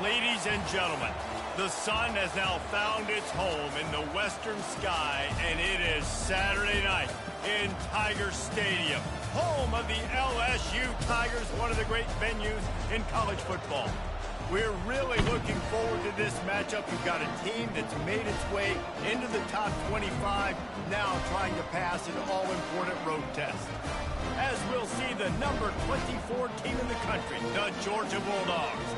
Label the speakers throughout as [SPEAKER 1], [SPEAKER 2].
[SPEAKER 1] Ladies and gentlemen, the sun has now found its home in the western sky, and it is Saturday night in Tiger Stadium, home of the LSU Tigers, one of the great venues in college football. We're really looking forward to this matchup. You've got a team that's made its way into the top 25, now trying to pass an all-important road test. As we'll see the number 24 team in the country, the Georgia Bulldogs,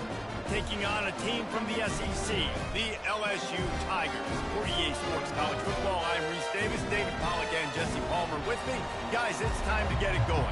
[SPEAKER 1] taking on a team from the SEC, the LSU Tigers. 48 Sports College Football, I'm Reese Davis, David Pollack, and Jesse Palmer with me. Guys, it's time to get it going.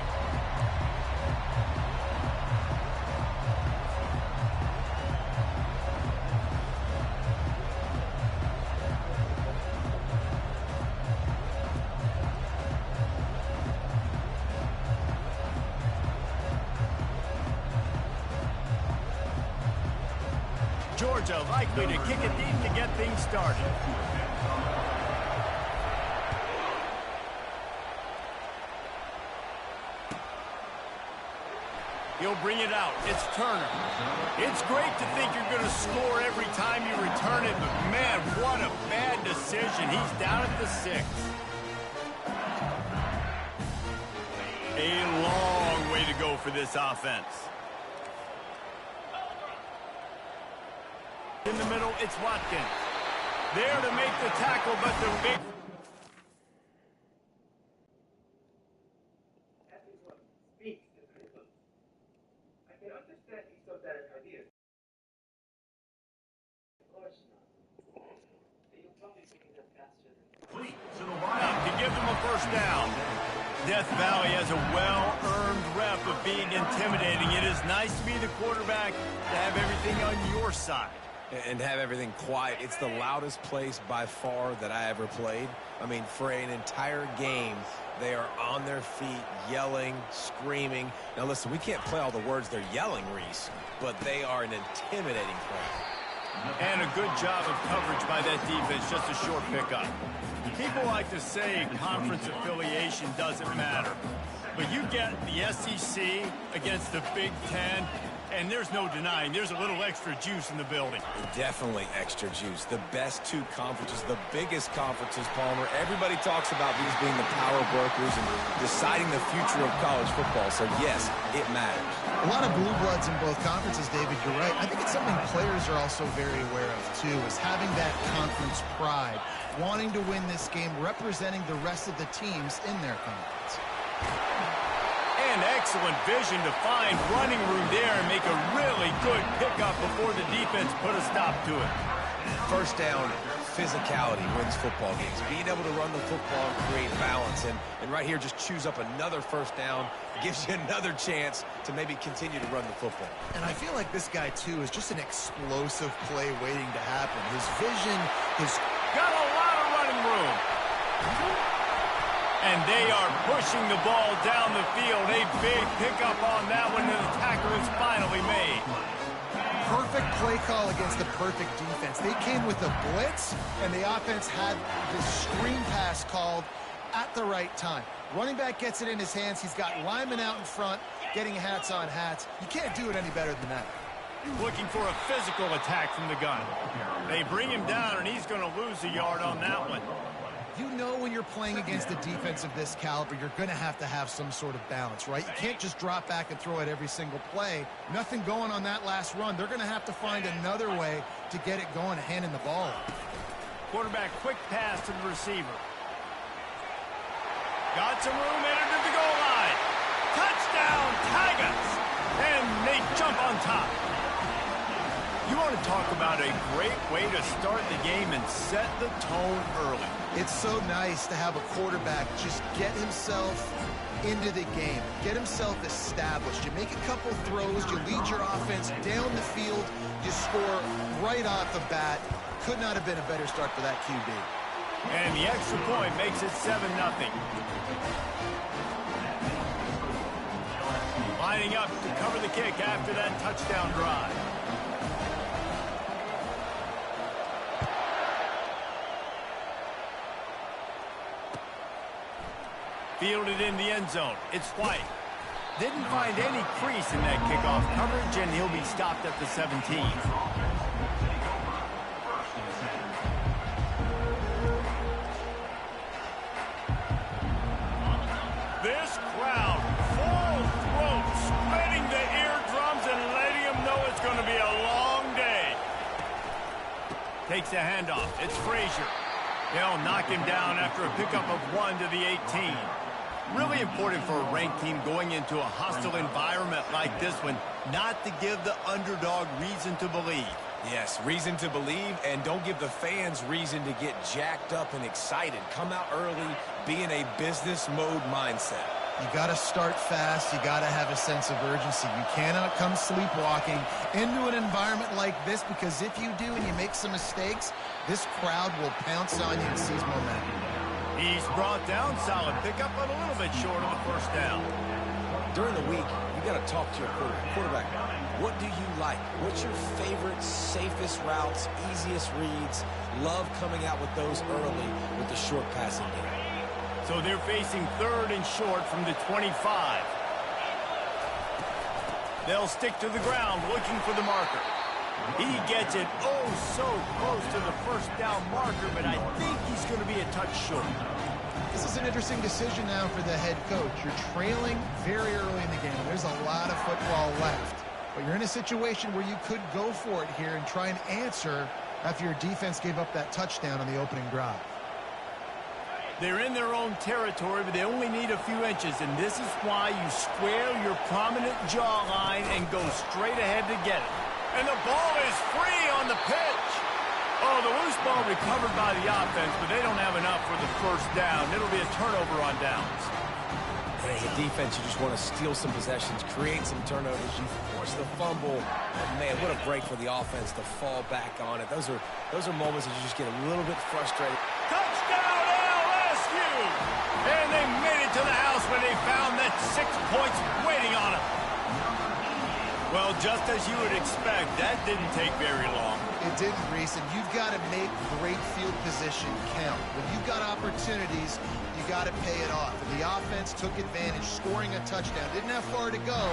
[SPEAKER 1] Georgia likely to kick it deep to get things started. He'll bring it out. It's Turner. It's great to think you're going to score every time you return it, but man, what a bad decision. He's down at the 6. A long way to go for this offense. In the middle, it's Watkins. There to make the tackle, but the big...
[SPEAKER 2] I can understand he thought that idea. Of course not. You'll probably pick it up faster than...
[SPEAKER 1] To give them a first down. Death Valley has a well-earned rep of being intimidating. It is nice to be the quarterback, to have everything on your side.
[SPEAKER 3] And have everything quiet. It's the loudest place by far that I ever played. I mean, for an entire game, they are on their feet, yelling, screaming. Now, listen, we can't play all the words they're yelling, Reese, but they are an intimidating crowd.
[SPEAKER 1] And a good job of coverage by that defense, just a short pickup. People like to say conference affiliation doesn't matter, but you get the SEC against the Big Ten, and there's no denying there's a little extra juice in the building.
[SPEAKER 3] Definitely extra juice. The best two conferences, the biggest conferences, Palmer. Everybody talks about these being the power brokers and deciding the future of college football. So, yes, it matters.
[SPEAKER 4] A lot of blue bloods in both conferences, David. You're right. I think it's something players are also very aware of, too, is having that conference pride, wanting to win this game, representing the rest of the teams in their conference.
[SPEAKER 1] And excellent vision to find running room there and make a really good pickup before the defense put a stop to it.
[SPEAKER 3] First down, physicality wins football games. Being able to run the football and create balance. And right here, just choose up another first down. Gives you another chance to maybe continue to run the football.
[SPEAKER 4] And I feel like this guy, too, is just an explosive play waiting to happen. His vision, his...
[SPEAKER 1] Got a lot of running room. And they are pushing the ball down the field. A big pickup on that one, and the tackle is finally made.
[SPEAKER 4] Perfect play call against the perfect defense. They came with a blitz, and the offense had the screen pass called at the right time. Running back gets it in his hands. He's got linemen out in front, getting hats on hats. You can't do it any better than that.
[SPEAKER 1] Looking for a physical attack from the gun. They bring him down, and he's going to lose a yard on that one.
[SPEAKER 4] You know when you're playing against a defense of this caliber, you're going to have some sort of balance, right? You can't just drop back and throw it every single play. Nothing going on that last run. They're going to have to find another way to get it going, handing the ball.
[SPEAKER 1] Quarterback, quick pass to the receiver. Got some room, entered the goal line. Touchdown, Tigers! And they jump on top. You want to talk about a great way to start the game and set the tone early.
[SPEAKER 4] It's so nice to have a quarterback just get himself into the game, get himself established. You make a couple throws, you lead your offense down the field, you score right off the bat. Could not have been a better start for that QB.
[SPEAKER 1] And the extra point makes it 7-0. Lining up to cover the kick after that touchdown drive. Fielded in the end zone. It's White. Didn't find any crease in that kickoff coverage, and he'll be stopped at the 17. Takes a handoff. It's Frazier. They'll knock him down after a pickup of 1 to the 18. Really important for a ranked team going into a hostile environment like this one, not to give the underdog reason to believe.
[SPEAKER 3] Yes, reason to believe, and don't give the fans reason to get jacked up and excited. Come out early, be in a business mode mindset.
[SPEAKER 4] You got to start fast. You got to have a sense of urgency. You cannot come sleepwalking into an environment like this, because if you do and you make some mistakes, this crowd will pounce on you and seize momentum.
[SPEAKER 1] He's brought down. Solid pickup, but a little bit short of the first down.
[SPEAKER 3] During the week, you got to talk to your quarterback. What do you like? What's your favorite, safest routes, easiest reads? Love coming out with those early with the short passing game.
[SPEAKER 1] So they're facing 3rd and short from the 25. They'll stick to the ground looking for the marker. He gets it so close to the first down marker, but I think he's going to be a touch short.
[SPEAKER 4] This is an interesting decision now for the head coach. You're trailing very early in the game. There's a lot of football left. But you're in a situation where you could go for it here and try and answer after your defense gave up that touchdown on the opening drive.
[SPEAKER 1] They're in their own territory, but they only need a few inches, and this is why you square your prominent jawline and go straight ahead to get it. And the ball is free on the pitch. Oh, the loose ball recovered by the offense, but they don't have enough for the first down. It'll be a turnover on downs.
[SPEAKER 3] As a defense, you just want to steal some possessions, create some turnovers. You force the fumble. And man, what a break for the offense to fall back on it. Those are moments that you just get a little bit frustrated.
[SPEAKER 1] Touchdown, LSU! And they made it to the house when they found that 6 points waiting on them. Well, just as you would expect, that didn't take very long.
[SPEAKER 4] It didn't, Reese, and you've got to make great field position count. When you've got opportunities, you got to pay it off. And the offense took advantage, scoring a touchdown. Didn't have far to go,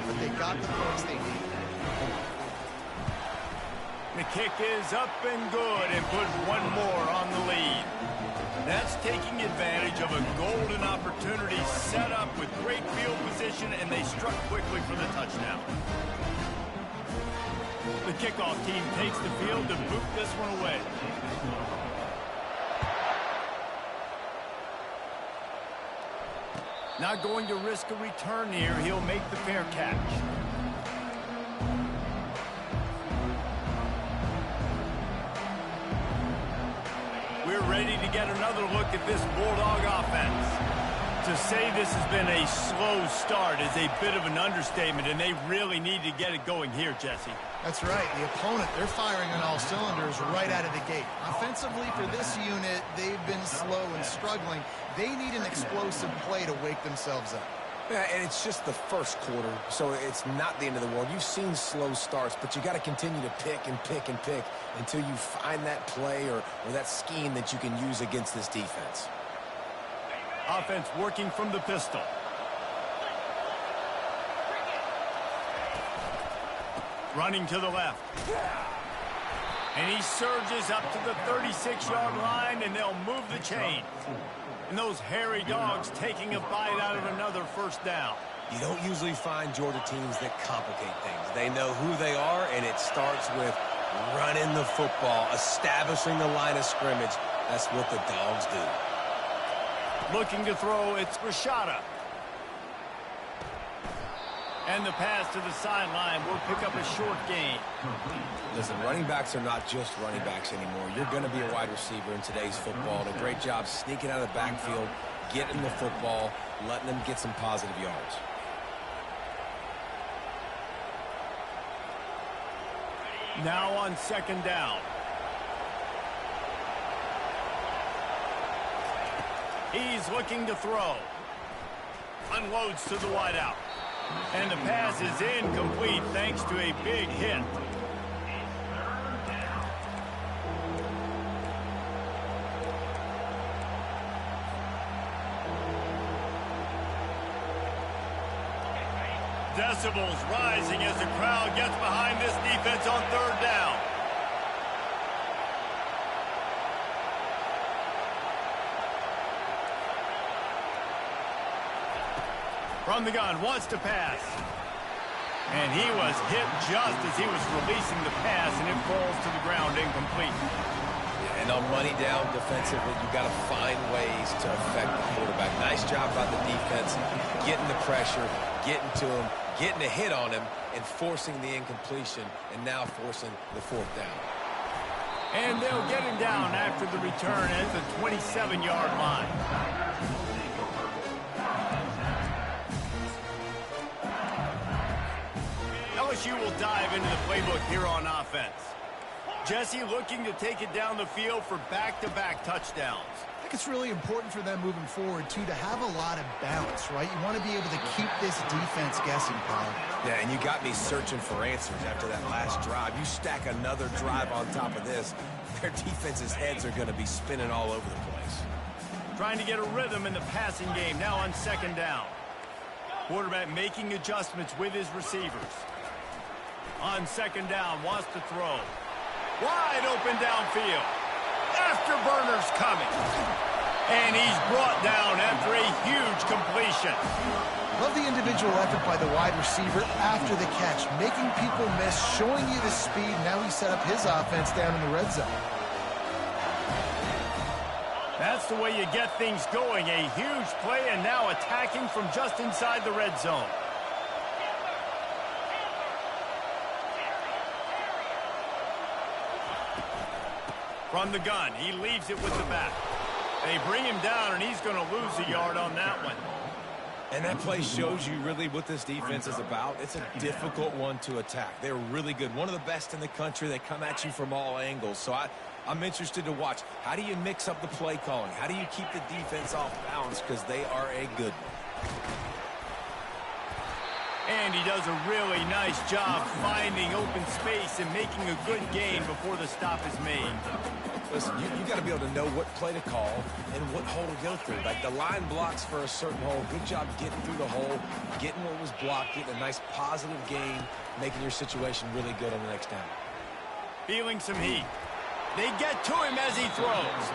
[SPEAKER 4] but they got the points they needed.
[SPEAKER 1] The kick is up and good and put one more on the lead. That's taking advantage of a golden opportunity set up with great field position, and they struck quickly for the touchdown. The kickoff team takes the field to boot this one away. Not going to risk a return here. He'll make the fair catch. We're ready to get another look at this Bulldog offense. To say this has been a slow start is a bit of an understatement, and they really need to get it going here, Jesse.
[SPEAKER 4] That's right. The opponent, they're firing on all cylinders right out of the gate. Offensively, for this unit, they've been slow and struggling. They need an explosive play to wake themselves up.
[SPEAKER 3] Yeah, and it's just the first quarter, so it's not the end of the world. You've seen slow starts, but you got to continue to pick and pick and pick until you find that play or that scheme that you can use against this defense.
[SPEAKER 1] Offense working from the pistol. Running to the left. And he surges up to the 36-yard line, and they'll move the chain. And those hairy dogs taking a bite out of another first down.
[SPEAKER 3] You don't usually find Georgia teams that complicate things. They know who they are, and it starts with running the football, establishing the line of scrimmage. That's what the dogs do.
[SPEAKER 1] Looking to throw, it's Rashada. And the pass to the sideline will pick up a short gain.
[SPEAKER 3] Listen, running backs are not just running backs anymore. You're going to be a wide receiver in today's football. And a great job sneaking out of the backfield, getting the football, letting them get some positive yards.
[SPEAKER 1] Now on second down. He's looking to throw. Unloads to the wideout. And the pass is incomplete thanks to a big hit. Decibels rising as the crowd gets behind this defense on third down. From the gun, wants to pass. And he was hit just as he was releasing the pass, and it falls to the ground incomplete.
[SPEAKER 3] And on money down defensively, you got to find ways to affect the quarterback. Nice job by the defense, getting the pressure, getting to him, getting a hit on him, and forcing the incompletion, and now forcing the fourth down.
[SPEAKER 1] And they'll get him down after the return at the 27-yard line. LSU will dive into the playbook here on offense. Jesse looking to take it down the field for back-to-back touchdowns.
[SPEAKER 4] I think it's really important for them moving forward, too, to have a lot of balance, right? You want to be able to keep this defense guessing, Paul.
[SPEAKER 3] Yeah, and you got me searching for answers after that last drive. You stack another drive on top of this, their defense's heads are going to be spinning all over the place.
[SPEAKER 1] Trying to get a rhythm in the passing game now on second down. Quarterback making adjustments with his receivers. On second down, wants to throw. Wide open downfield. Afterburner's coming. And he's brought down after a huge completion.
[SPEAKER 4] Love the individual effort by the wide receiver after the catch, making people miss, showing you the speed. Now he set up his offense down in the red zone.
[SPEAKER 1] That's the way you get things going. A huge play and now attacking from just inside the red zone. From the gun, he leaves it with the back. They bring him down, and he's going to lose a yard on that one.
[SPEAKER 3] And that play shows you really what this defense is about. It's a difficult one to attack. They're really good. One of the best in the country. They come at you from all angles. So I'm interested to watch. How do you mix up the play calling? How do you keep the defense off balance? Because they are a good one.
[SPEAKER 1] And he does a really nice job finding open space and making a good gain before the stop is made.
[SPEAKER 3] Listen, you got to be able to know what play to call and what hole to go through. Like the line blocks for a certain hole. Good job getting through the hole, getting what was blocked, getting a nice positive gain, making your situation really good on the next down.
[SPEAKER 1] Feeling some heat. They get to him as he throws.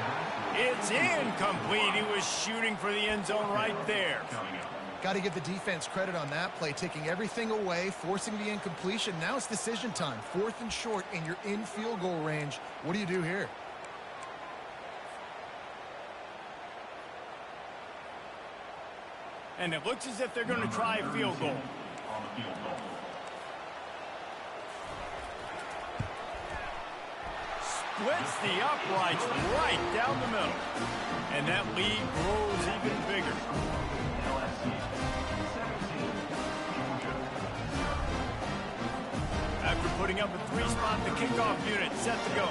[SPEAKER 1] It's incomplete. He was shooting for the end zone right there.
[SPEAKER 4] Got to give the defense credit on that play, taking everything away, forcing the incompletion. Now it's decision time. 4th and short, and you're in field goal range. What do you do here?
[SPEAKER 1] And it looks as if they're going to try a field goal. Splits the uprights right down the middle. And that lead grows even bigger. After putting up a 3-spot, the kickoff unit set to go.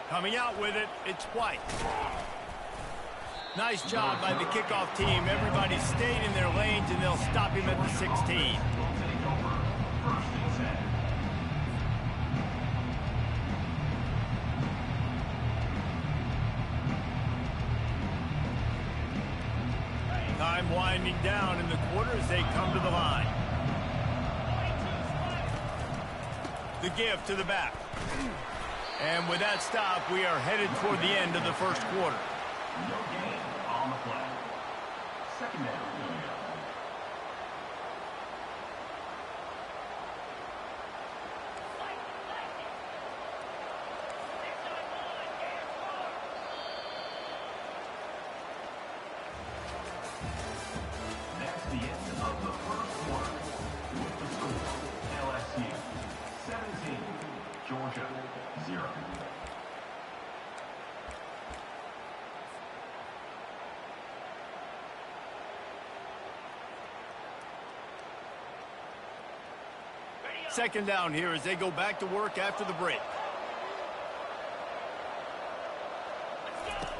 [SPEAKER 1] Coming out with it, it's White. Nice job by the kickoff team. Everybody stayed in their lanes, and they'll stop him at the 16. Time winding down in the quarter as they come to the line. The give to the back. And with that stop, we are headed toward the end of the first quarter.
[SPEAKER 2] No gain on the play. Second down. That's the end of the first quarter. With the score, LSU 17, Georgia 0.
[SPEAKER 1] Second down here as they go back to work after the break.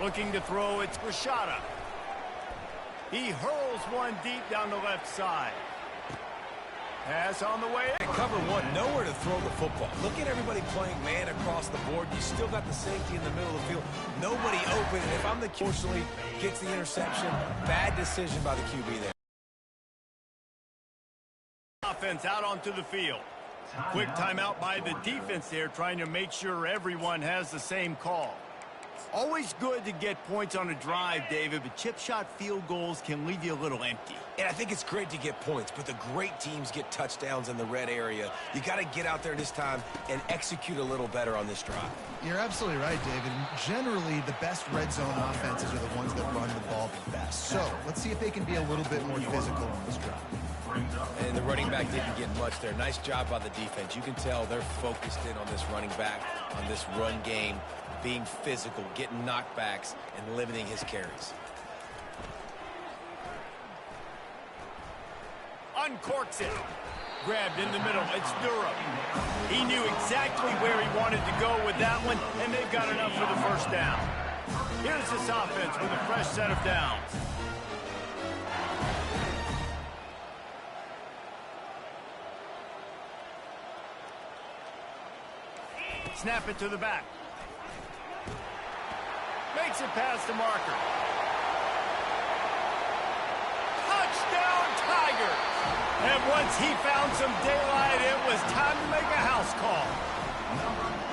[SPEAKER 1] Looking to throw, it's Rashada. He hurls one deep down the left side. Pass on the way.
[SPEAKER 3] Cover one, nowhere to throw the football. Look at everybody playing man across the board. You still got the safety in the middle of the field. Nobody open. And if I'm the fortunately gets the interception, bad decision by the QB there.
[SPEAKER 1] Offense out onto the field. Quick timeout by the defense there, trying to make sure everyone has the same call. Always good to get points on a drive, David, but chip shot field goals can leave you a little empty.
[SPEAKER 3] And I think it's great to get points, but the great teams get touchdowns in the red area. You got to get out there this time and execute a little better on this drive.
[SPEAKER 4] You're absolutely right, David. And generally, the best red zone offenses are the ones that run the ball the best. So let's see if they can be a little bit more physical on this drive.
[SPEAKER 3] And the running back didn't get much there. Nice job by the defense. You can tell they're focused in on this running back, on this run game, being physical, getting knockbacks, and limiting his carries.
[SPEAKER 1] Uncorks it. Grabbed in the middle. It's Durham. He knew exactly where he wanted to go with that one, and they've got enough for the first down. Here's this offense with a fresh set of downs. Snap it to the back. Makes it past the marker. Touchdown, Tigers! And once he found some daylight, it was time to make a house call.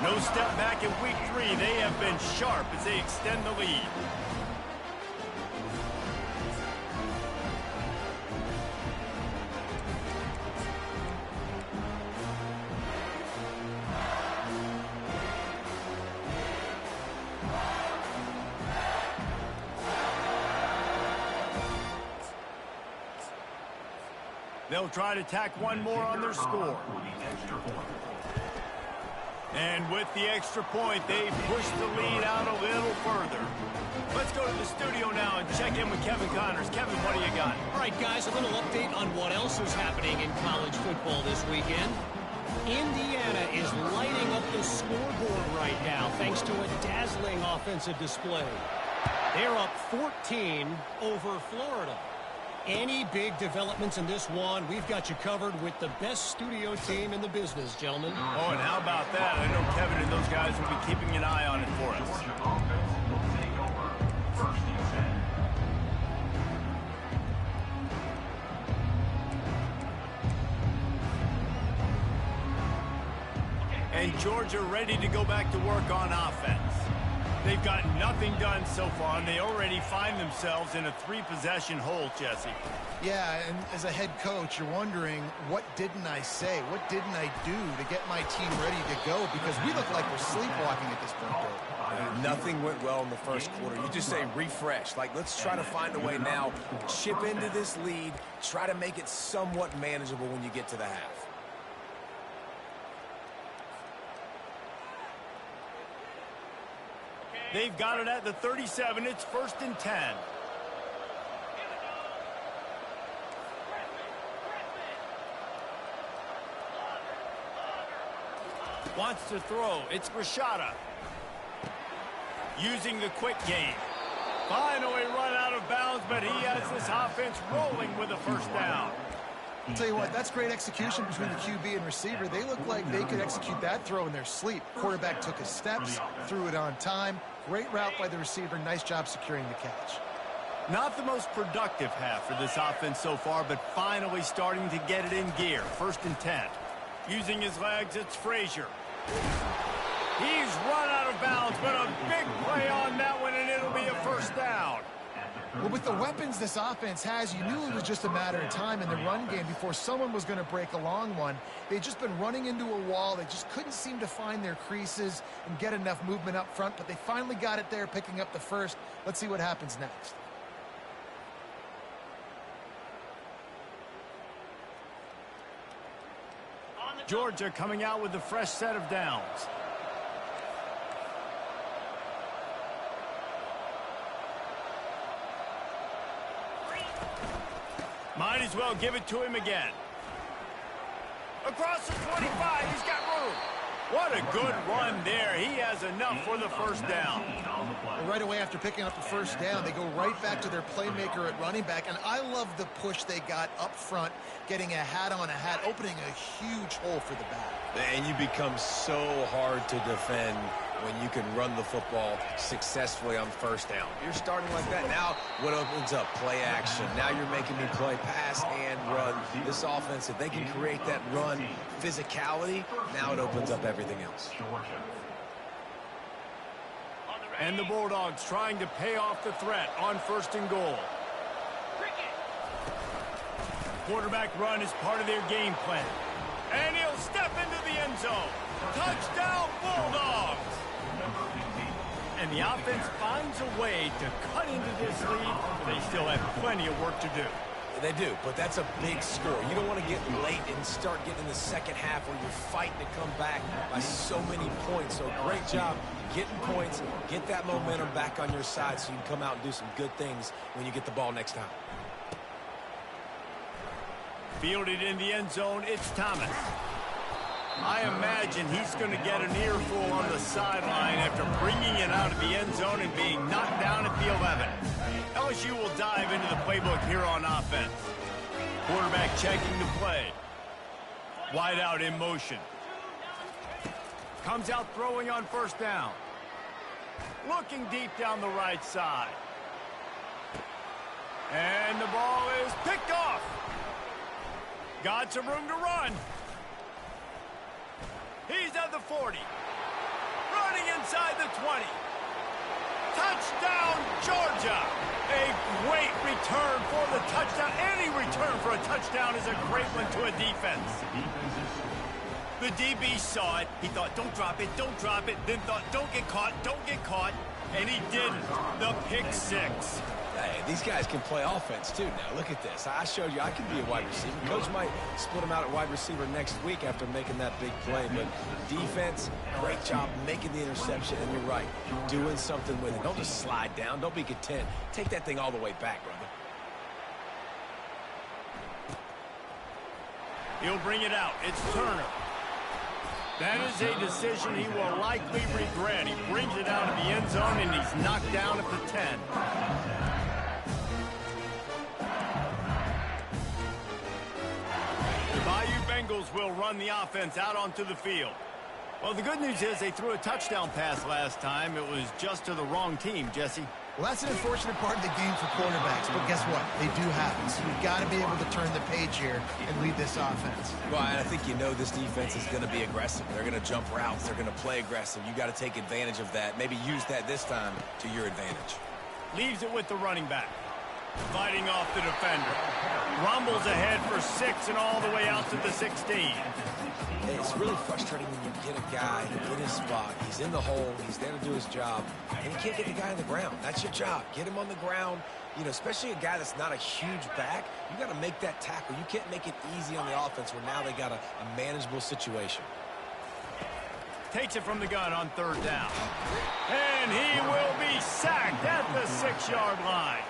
[SPEAKER 1] No step back in week 3. They have been sharp as they extend the lead. They'll try to tack one more on their score. And with the extra point, they push the lead out a little further. Let's go to the studio now and check in with Kevin Connors. Kevin, what do you got?
[SPEAKER 5] All right, guys, a little update on what else is happening in college football this weekend. Indiana is lighting up the scoreboard right now thanks to a dazzling offensive display. They're up 14 over Florida. Any big developments in this one, we've got you covered with the best studio team in the business, gentlemen.
[SPEAKER 1] Oh, and how about that? I know Kevin and those guys will be keeping an eye on it for us.
[SPEAKER 2] Georgia offense will take over. First and 10.
[SPEAKER 1] And Georgia ready to go back to work on offense. They've got nothing done so far, and they already find themselves in a 3-possession hole, Jesse.
[SPEAKER 4] Yeah, and as a head coach, you're wondering, what didn't I say? What didn't I do to get my team ready to go? Because we look like we're sleepwalking at this point, Dave.
[SPEAKER 3] Nothing went well in the first quarter. You just say refresh. Like, let's try to find a way now. Chip into this lead. Try to make it somewhat manageable when you get to the half.
[SPEAKER 1] They've got it at the 37. It's 1st and 10. Wants to throw. It's Rashada. Using the quick game. Finally run out of bounds, but he has this offense rolling with a first down.
[SPEAKER 4] I'll tell you what, that's great execution between the QB and receiver. They look like they could execute that throw in their sleep. Quarterback took his steps, threw it on time. Great route by the receiver. Nice job securing the catch.
[SPEAKER 1] Not the most productive half for this offense so far, but finally starting to get it in gear. 1st and 10. Using his legs, it's Frazier. He's run out of bounds, but a big play on that one, and it'll be a first down.
[SPEAKER 4] Well, with the weapons this offense has, you knew it was just a matter of time in the run game before someone was going to break a long one. They'd just been running into a wall. They just couldn't seem to find their creases and get enough movement up front, but they finally got it there, picking up the first. Let's see what happens next.
[SPEAKER 1] Georgia coming out with a fresh set of downs. Might as well give it to him again. Across the 25, he's got room. What a good run there. He has enough for the first down.
[SPEAKER 4] Well, right away after picking up the first down, they go right back to their playmaker at running back. And I love the push they got up front, getting a hat on a hat, opening a huge hole for the back.
[SPEAKER 3] And you become so hard to defend when you can run the football successfully on first down. You're starting like that. Now what opens up? Play action. Now you're making me play pass and run. This offense, if they can create that run physicality, now it opens up everything else.
[SPEAKER 1] And the Bulldogs trying to pay off the threat on 1st and goal. Quarterback run is part of their game plan. And he'll step into the end zone. Touchdown, Bulldogs! And the offense finds a way to cut into this lead. They still have plenty of work to do.
[SPEAKER 3] They do, but that's a big score. You don't want to get late and start getting in the second half where you're fighting to come back by so many points. So great job getting points, get that momentum back on your side so you can come out and do some good things when you get the ball next time.
[SPEAKER 1] Fielded in the end zone, it's Thomas. I imagine he's going to get an earful on the sideline after bringing it out of the end zone and being knocked down at the 11. LSU will dive into the playbook here on offense. Quarterback checking the play. Wide out in motion. Comes out throwing on 1st down. Looking deep down the right side. And the ball is picked off. Got some room to run. He's at the 40. Running inside the 20. Touchdown, Georgia. A great return for the touchdown. Any return for a touchdown is a great one to a defense. The DB saw it. He thought, don't drop it, don't drop it. Then thought, don't get caught, don't get caught. And he didn't. The pick 6.
[SPEAKER 3] Hey, these guys can play offense, too. Now, look at this. I showed you I can be a wide receiver. Coach might split him out at wide receiver next week after making that big play. But defense, great job making the interception. And you're right, doing something with it. Don't just slide down. Don't be content. Take that thing all the way back, brother.
[SPEAKER 1] He'll bring it out. It's Turner. That is a decision he will likely regret. He brings it out of the end zone, and he's knocked down at the 10. The Bayou Bengals will run the offense out onto the field. Well, the good news is they threw a touchdown pass last time. It was just to the wrong team, Jesse.
[SPEAKER 4] Well, that's an unfortunate part of the game for quarterbacks, but guess what? They do happen. So you've got to be able to turn the page here and lead this offense.
[SPEAKER 3] Well, and I think you know this defense is going to be aggressive. They're going to jump routes. They're going to play aggressive. You got to take advantage of that. Maybe use that this time to your advantage.
[SPEAKER 1] Leaves it with the running back. Fighting off the defender. Rumbles ahead for 6 and all the way out to the 16.
[SPEAKER 3] It's really frustrating when you get a guy in his spot. He's in the hole. He's there to do his job. And you can't get the guy on the ground. That's your job. Get him on the ground. You know, especially a guy that's not a huge back. You got to make that tackle. You can't make it easy on the offense where now they got a manageable situation.
[SPEAKER 1] Takes it from the gun on 3rd down. And he will be sacked at the 6-yard line.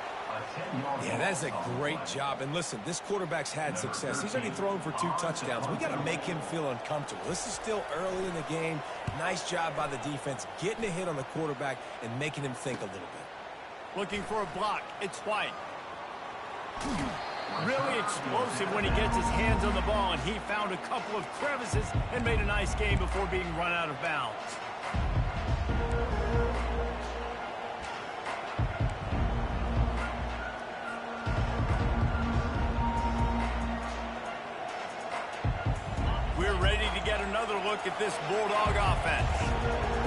[SPEAKER 3] Yeah, that's a great job. And listen, this quarterback's had success. He's already thrown for 2 touchdowns. We got to make him feel uncomfortable. This is still early in the game. Nice job by the defense, getting a hit on the quarterback and making him think a little bit.
[SPEAKER 1] Looking for a block. It's White. Really explosive when he gets his hands on the ball, and he found a couple of crevices and made a nice game before being run out of bounds. We're ready to get another look at this Bulldog offense.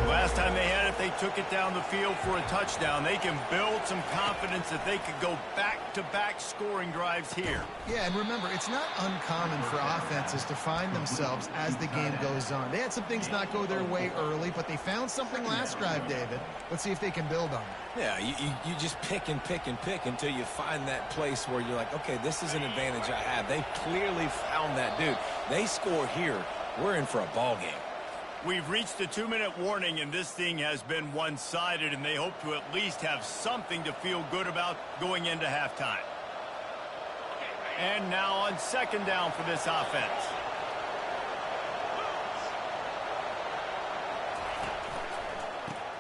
[SPEAKER 1] Last time they had it, they took it down the field for a touchdown. They can build some confidence that they could go back-to-back scoring drives here.
[SPEAKER 4] Yeah, and remember, it's not uncommon for offenses to find themselves as the game goes on. They had some things not go their way early, but they found something last drive, David. Let's see if they can build on it.
[SPEAKER 3] Yeah, you just pick and pick and pick until you find that place where you're like, okay, this is an advantage I have. They clearly found that, dude. They score here. We're in for a ball game.
[SPEAKER 1] We've reached the 2-minute warning, and this thing has been one-sided, and they hope to at least have something to feel good about going into halftime. And now on 2nd down for this offense.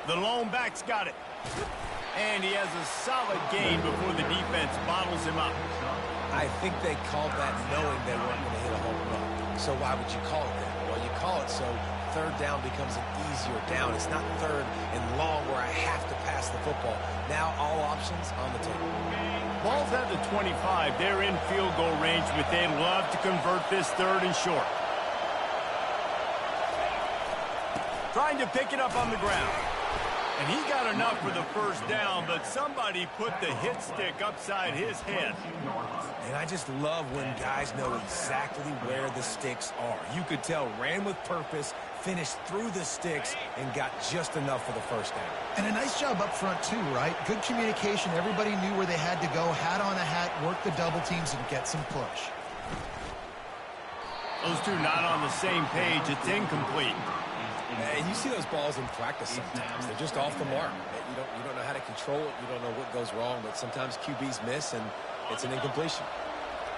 [SPEAKER 1] The lone back's got it. And he has a solid gain before the defense bottles him up.
[SPEAKER 3] I think they called that knowing they weren't going to hit a home run. So why would you call it that? Well, you call it so 3rd down becomes an easier down. It's not 3rd and long where I have to pass the football. Now all options on the table.
[SPEAKER 1] Ball's at the 25. They're in field goal range, but they'd love to convert this 3rd and short. Trying to pick it up on the ground. And he got enough for the first down, but somebody put the hit stick upside his head.
[SPEAKER 3] And I just love when guys know exactly where the sticks are. You could tell, ran with purpose, finished through the sticks, and got just enough for the first down.
[SPEAKER 4] And a nice job up front too, right? Good communication. Everybody knew where they had to go, hat on a hat, work the double teams, and get some push.
[SPEAKER 1] Those two not on the same page. It's incomplete.
[SPEAKER 3] And you see those balls in practice sometimes. They're just off the mark. You don't know how to control it. You don't know what goes wrong, but sometimes QBs miss, and it's an incompletion.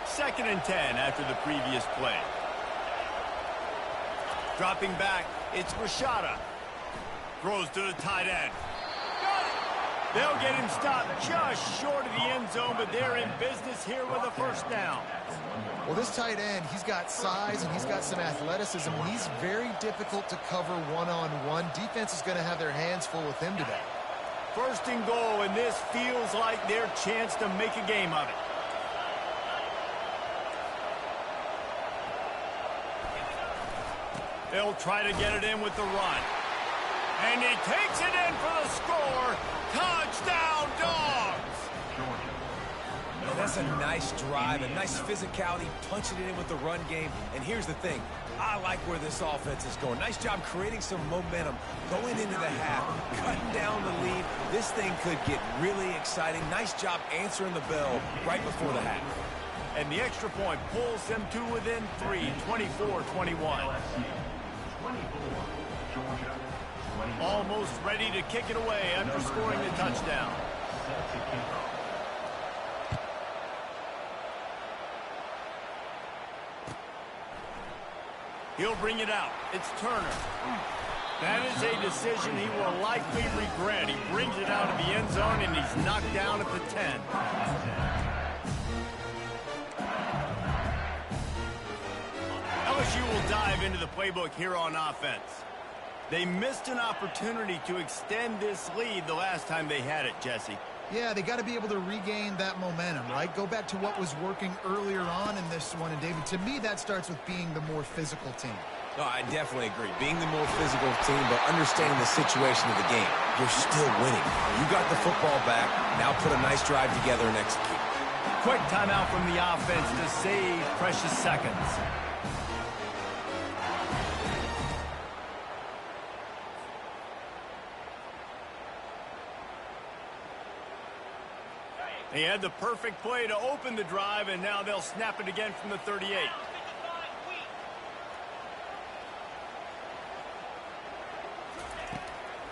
[SPEAKER 1] 2nd and 10 after the previous play. Dropping back, it's Rashada. Throws to the tight end. They'll get him stopped just short of the end zone, but they're in business here with a first down.
[SPEAKER 4] Well, this tight end, he's got size and he's got some athleticism, and he's very difficult to cover one-on-one. Defense is going to have their hands full with him today.
[SPEAKER 1] 1st and goal, and this feels like their chance to make a game of it. They'll try to get it in with the run. And he takes it in for the score. Touchdown, Dogs!
[SPEAKER 3] Well, that's a nice drive, a nice physicality, punching it in with the run game. And here's the thing. I like where this offense is going. Nice job creating some momentum, going into the half, cutting down the lead. This thing could get really exciting. Nice job answering the bell right before the half.
[SPEAKER 1] And the extra point pulls them to within 3, 24-21. Almost ready to kick it away after scoring the touchdown. He'll bring it out. It's Turner. That is a decision he will likely regret. He brings it out of the end zone, and he's knocked down at the 10. LSU will dive into the playbook here on offense. They missed an opportunity to extend this lead the last time they had it, Jesse.
[SPEAKER 4] Yeah, they got to be able to regain that momentum, right? Go back to what was working earlier on in this one. And, David, to me, that starts with being the more physical team.
[SPEAKER 3] No, I definitely agree. Being the more physical team, but understanding the situation of the game. You're still winning. You got the football back. Now put a nice drive together and execute.
[SPEAKER 1] Quick timeout from the offense to save precious seconds. They had the perfect play to open the drive, and now they'll snap it again from the 38.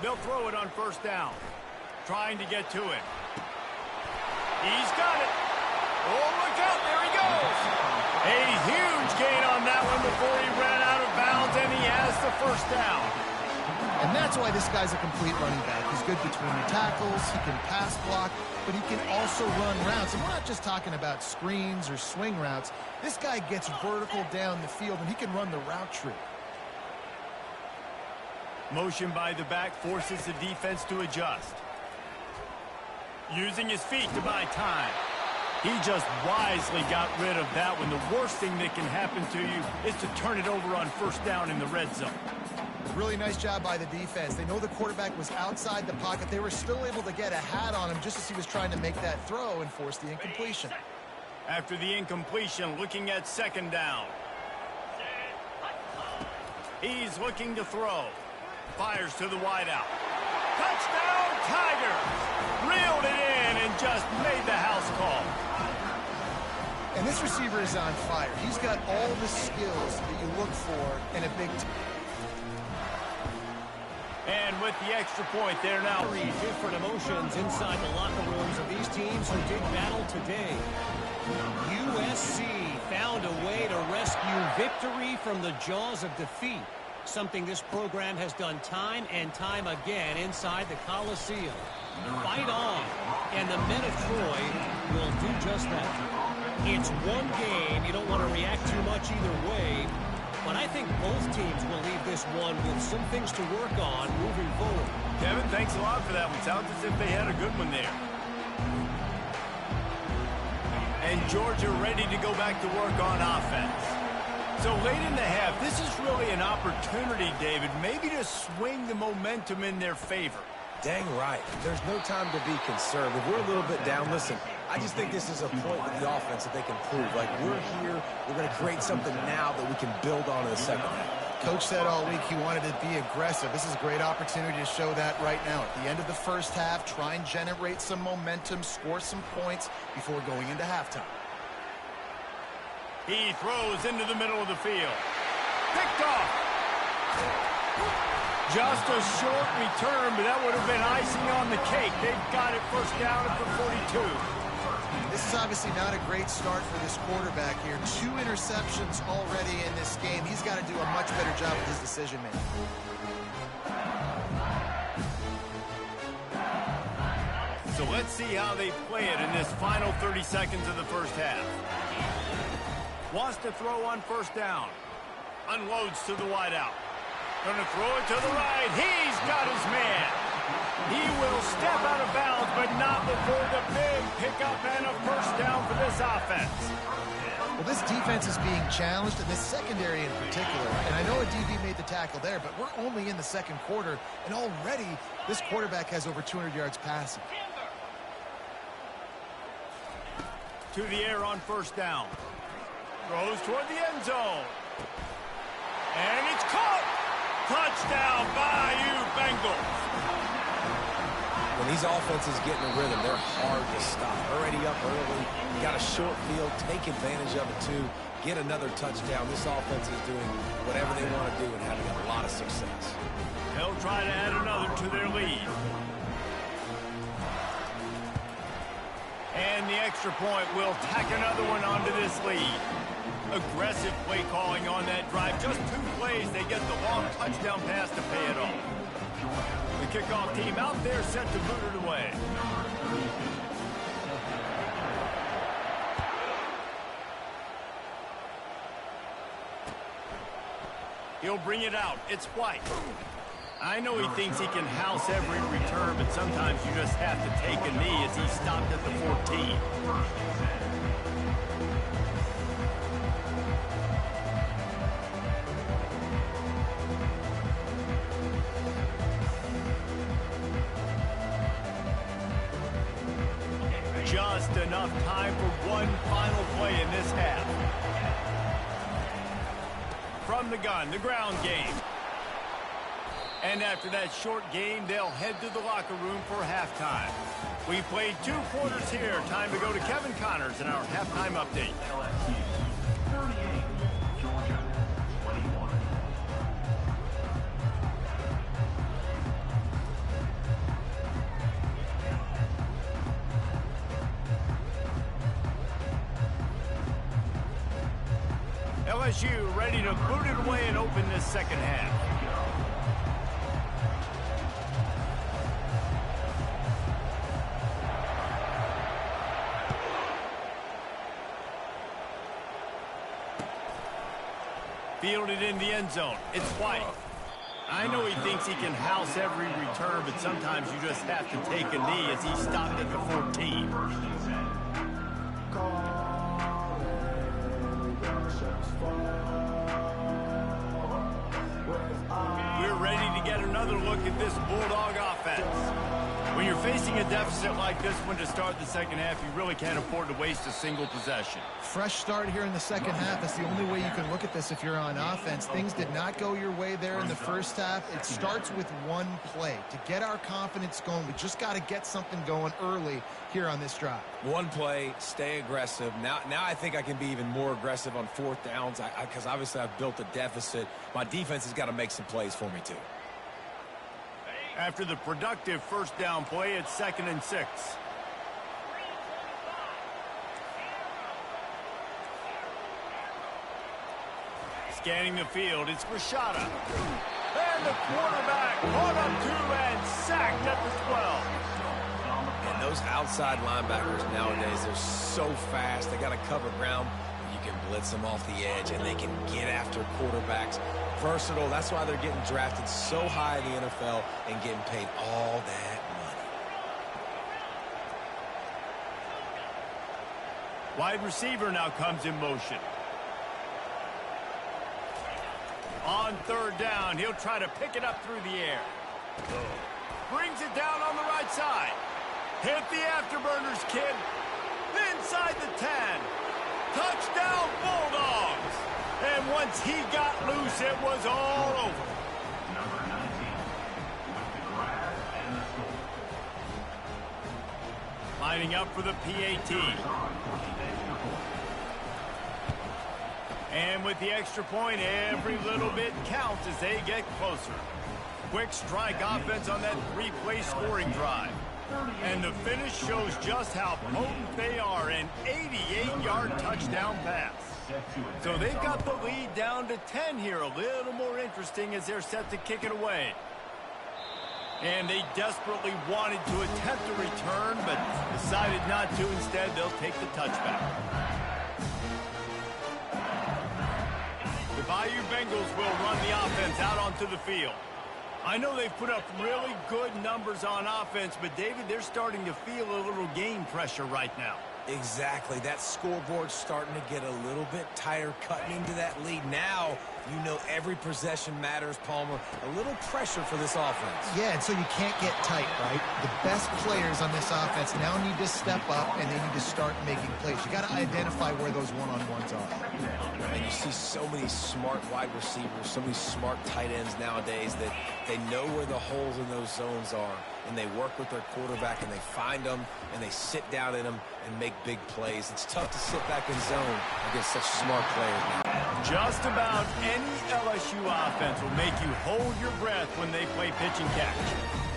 [SPEAKER 1] They'll throw it on 1st down. Trying to get to it. He's got it. Oh, look out. There he goes. A huge gain on that one before he ran out of bounds, and he has the 1st down.
[SPEAKER 4] And that's why this guy's a complete running back. He's good between the tackles, he can pass block, but he can also run routes. And we're not just talking about screens or swing routes. This guy gets vertical down the field, and he can run the route tree.
[SPEAKER 1] Motion by the back forces the defense to adjust. Using his feet to buy time. He just wisely got rid of that one. The worst thing that can happen to you is to turn it over on 1st down in the red zone.
[SPEAKER 4] Really nice job by the defense. They know the quarterback was outside the pocket. They were still able to get a hat on him just as he was trying to make that throw and force the incompletion.
[SPEAKER 1] After the incompletion, looking at 2nd down. He's looking to throw. Fires to the wideout. Touchdown, Tigers! Reeled it in and just made the house call.
[SPEAKER 4] And this receiver is on fire. He's got all the skills that you look for in a big team.
[SPEAKER 1] And with the extra point, they're now
[SPEAKER 5] 3 different emotions inside the locker rooms of these teams who did battle today. USC found a way to rescue victory from the jaws of defeat, something this program has done time and time again inside the Coliseum. Fight on, and the men of Troy will do just that. It's one game. You don't want to react too much either way. But I think both teams will leave this one with some things to work on moving forward.
[SPEAKER 1] Kevin, thanks a lot for that one. Sounds as if they had a good one there. And Georgia ready to go back to work on offense. So late in the half, this is really an opportunity, David, maybe to swing the momentum in their favor.
[SPEAKER 3] Dang right. There's no time to be conservative. We're a little bit down. Listen, I just think this is a point with the offense that they can prove. Like, we're here. We're going to create something now that we can build on in the second half.
[SPEAKER 4] Coach said all week he wanted to be aggressive. This is a great opportunity to show that right now. At the end of the first half, try and generate some momentum, score some points before going into halftime.
[SPEAKER 1] He throws into the middle of the field. Picked off. Just a short return, but that would have been icing on the cake. They've got it first down at the 42.
[SPEAKER 4] This is obviously not a great start for this quarterback here. 2 interceptions already in this game. He's got to do a much better job with his decision-making.
[SPEAKER 1] So let's see how they play it in this final 30 seconds of the first half. Wants to throw on first down. Unloads to the wideout. Going to throw it to the right. He's got his man. He will step out of bounds, but not before the big pickup and a first down for this offense.
[SPEAKER 4] Well, this defense is being challenged, and this secondary in particular. And I know a DB made the tackle there, but we're only in the second quarter, and already this quarterback has over 200 yards passing.
[SPEAKER 1] To the air on first down. Throws toward the end zone. And it's caught. Touchdown, Bayou Bengals.
[SPEAKER 3] When these offenses get in a rhythm, they're hard to stop. Already up early, got a short field, take advantage of it too, get another touchdown. This offense is doing whatever they want to do and having a lot of success.
[SPEAKER 1] They'll try to add another to their lead. And the extra point will tack another one onto this lead. Aggressive play calling on that drive. Just 2 plays, they get the long touchdown pass to pay it off. The kickoff team out there set to boot it away. He'll bring it out. It's White. I know he thinks he can house every return, but sometimes you just have to take a knee as he stopped at the 14. Just enough time for one final play in this half. From the gun, the ground game. And after that short game, they'll head to the locker room for halftime. We played 2 quarters here. Time to go to Kevin Connors in our halftime update.
[SPEAKER 2] LSU 38, Georgia 21.
[SPEAKER 1] LSU ready to boot it away and open this second half. Fielded in the end zone. It's White. I know he thinks he can house every return, but sometimes you just have to take a knee as he stopped at the 14. We're ready to get another look at this Bulldog offense. When you're facing a deficit like this one to start the second half, you really can't afford to waste a single possession.
[SPEAKER 4] Fresh start here in the second half. That's the only way you can look at this if you're on offense. Things did not go your way there in the first half. It starts with one play. To get our confidence going, we just got to get something going early here on this drive.
[SPEAKER 3] One play, stay aggressive. Now I think I can be even more aggressive on 4th downs because obviously I've built a deficit. My defense has got to make some plays for me too.
[SPEAKER 1] After the productive first down play, it's 2nd and 6. Scanning the field, it's Rashada. And the quarterback caught up to and sacked at the 12.
[SPEAKER 3] And those outside linebackers nowadays, they're so fast. They got to cover ground. You can blitz them off the edge, and they can get after quarterbacks. Versatile. That's why they're getting drafted so high in the NFL and getting paid all that money.
[SPEAKER 1] Wide receiver now comes in motion. On 3rd down, he'll try to pick it up through the air. brings it down on the right side. Hit the afterburners, kid. Inside the 10. Touchdown, Bulldogs. And once he got loose, it was all over.
[SPEAKER 2] Number 19 with the grab and the score.
[SPEAKER 1] Lining up for the PAT. And with the extra point, every little bit counts as they get closer. Quick strike offense on that three-play scoring drive. And the finish shows just how potent they are, an 88-yard touchdown pass. So they've got the lead down to 10 here, a little more interesting as they're set to kick it away. And they desperately wanted to attempt a return, but decided not to. Instead, they'll take the touchback. The Bayou Bengals will run the offense out onto the field. I know they've put up really good numbers on offense, but David, they're starting to feel a little game pressure right now.
[SPEAKER 3] Exactly. That scoreboard's starting to get a little bit tighter, cutting into that lead. Now, you know every possession matters, Palmer. A little pressure for this offense.
[SPEAKER 4] Yeah, and so you can't get tight, right? The best players on this offense now need to step up, and they need to start making plays. You got to identify where those one-on-ones are.
[SPEAKER 3] And you see so many smart wide receivers, so many smart tight ends nowadays that they know where the holes in those zones are, and they work with their quarterback, and they find them, and they sit down in them and make big plays. It's tough to sit back in zone against such smart players now.
[SPEAKER 1] Just about any LSU offense will make you hold your breath when they play pitch and catch.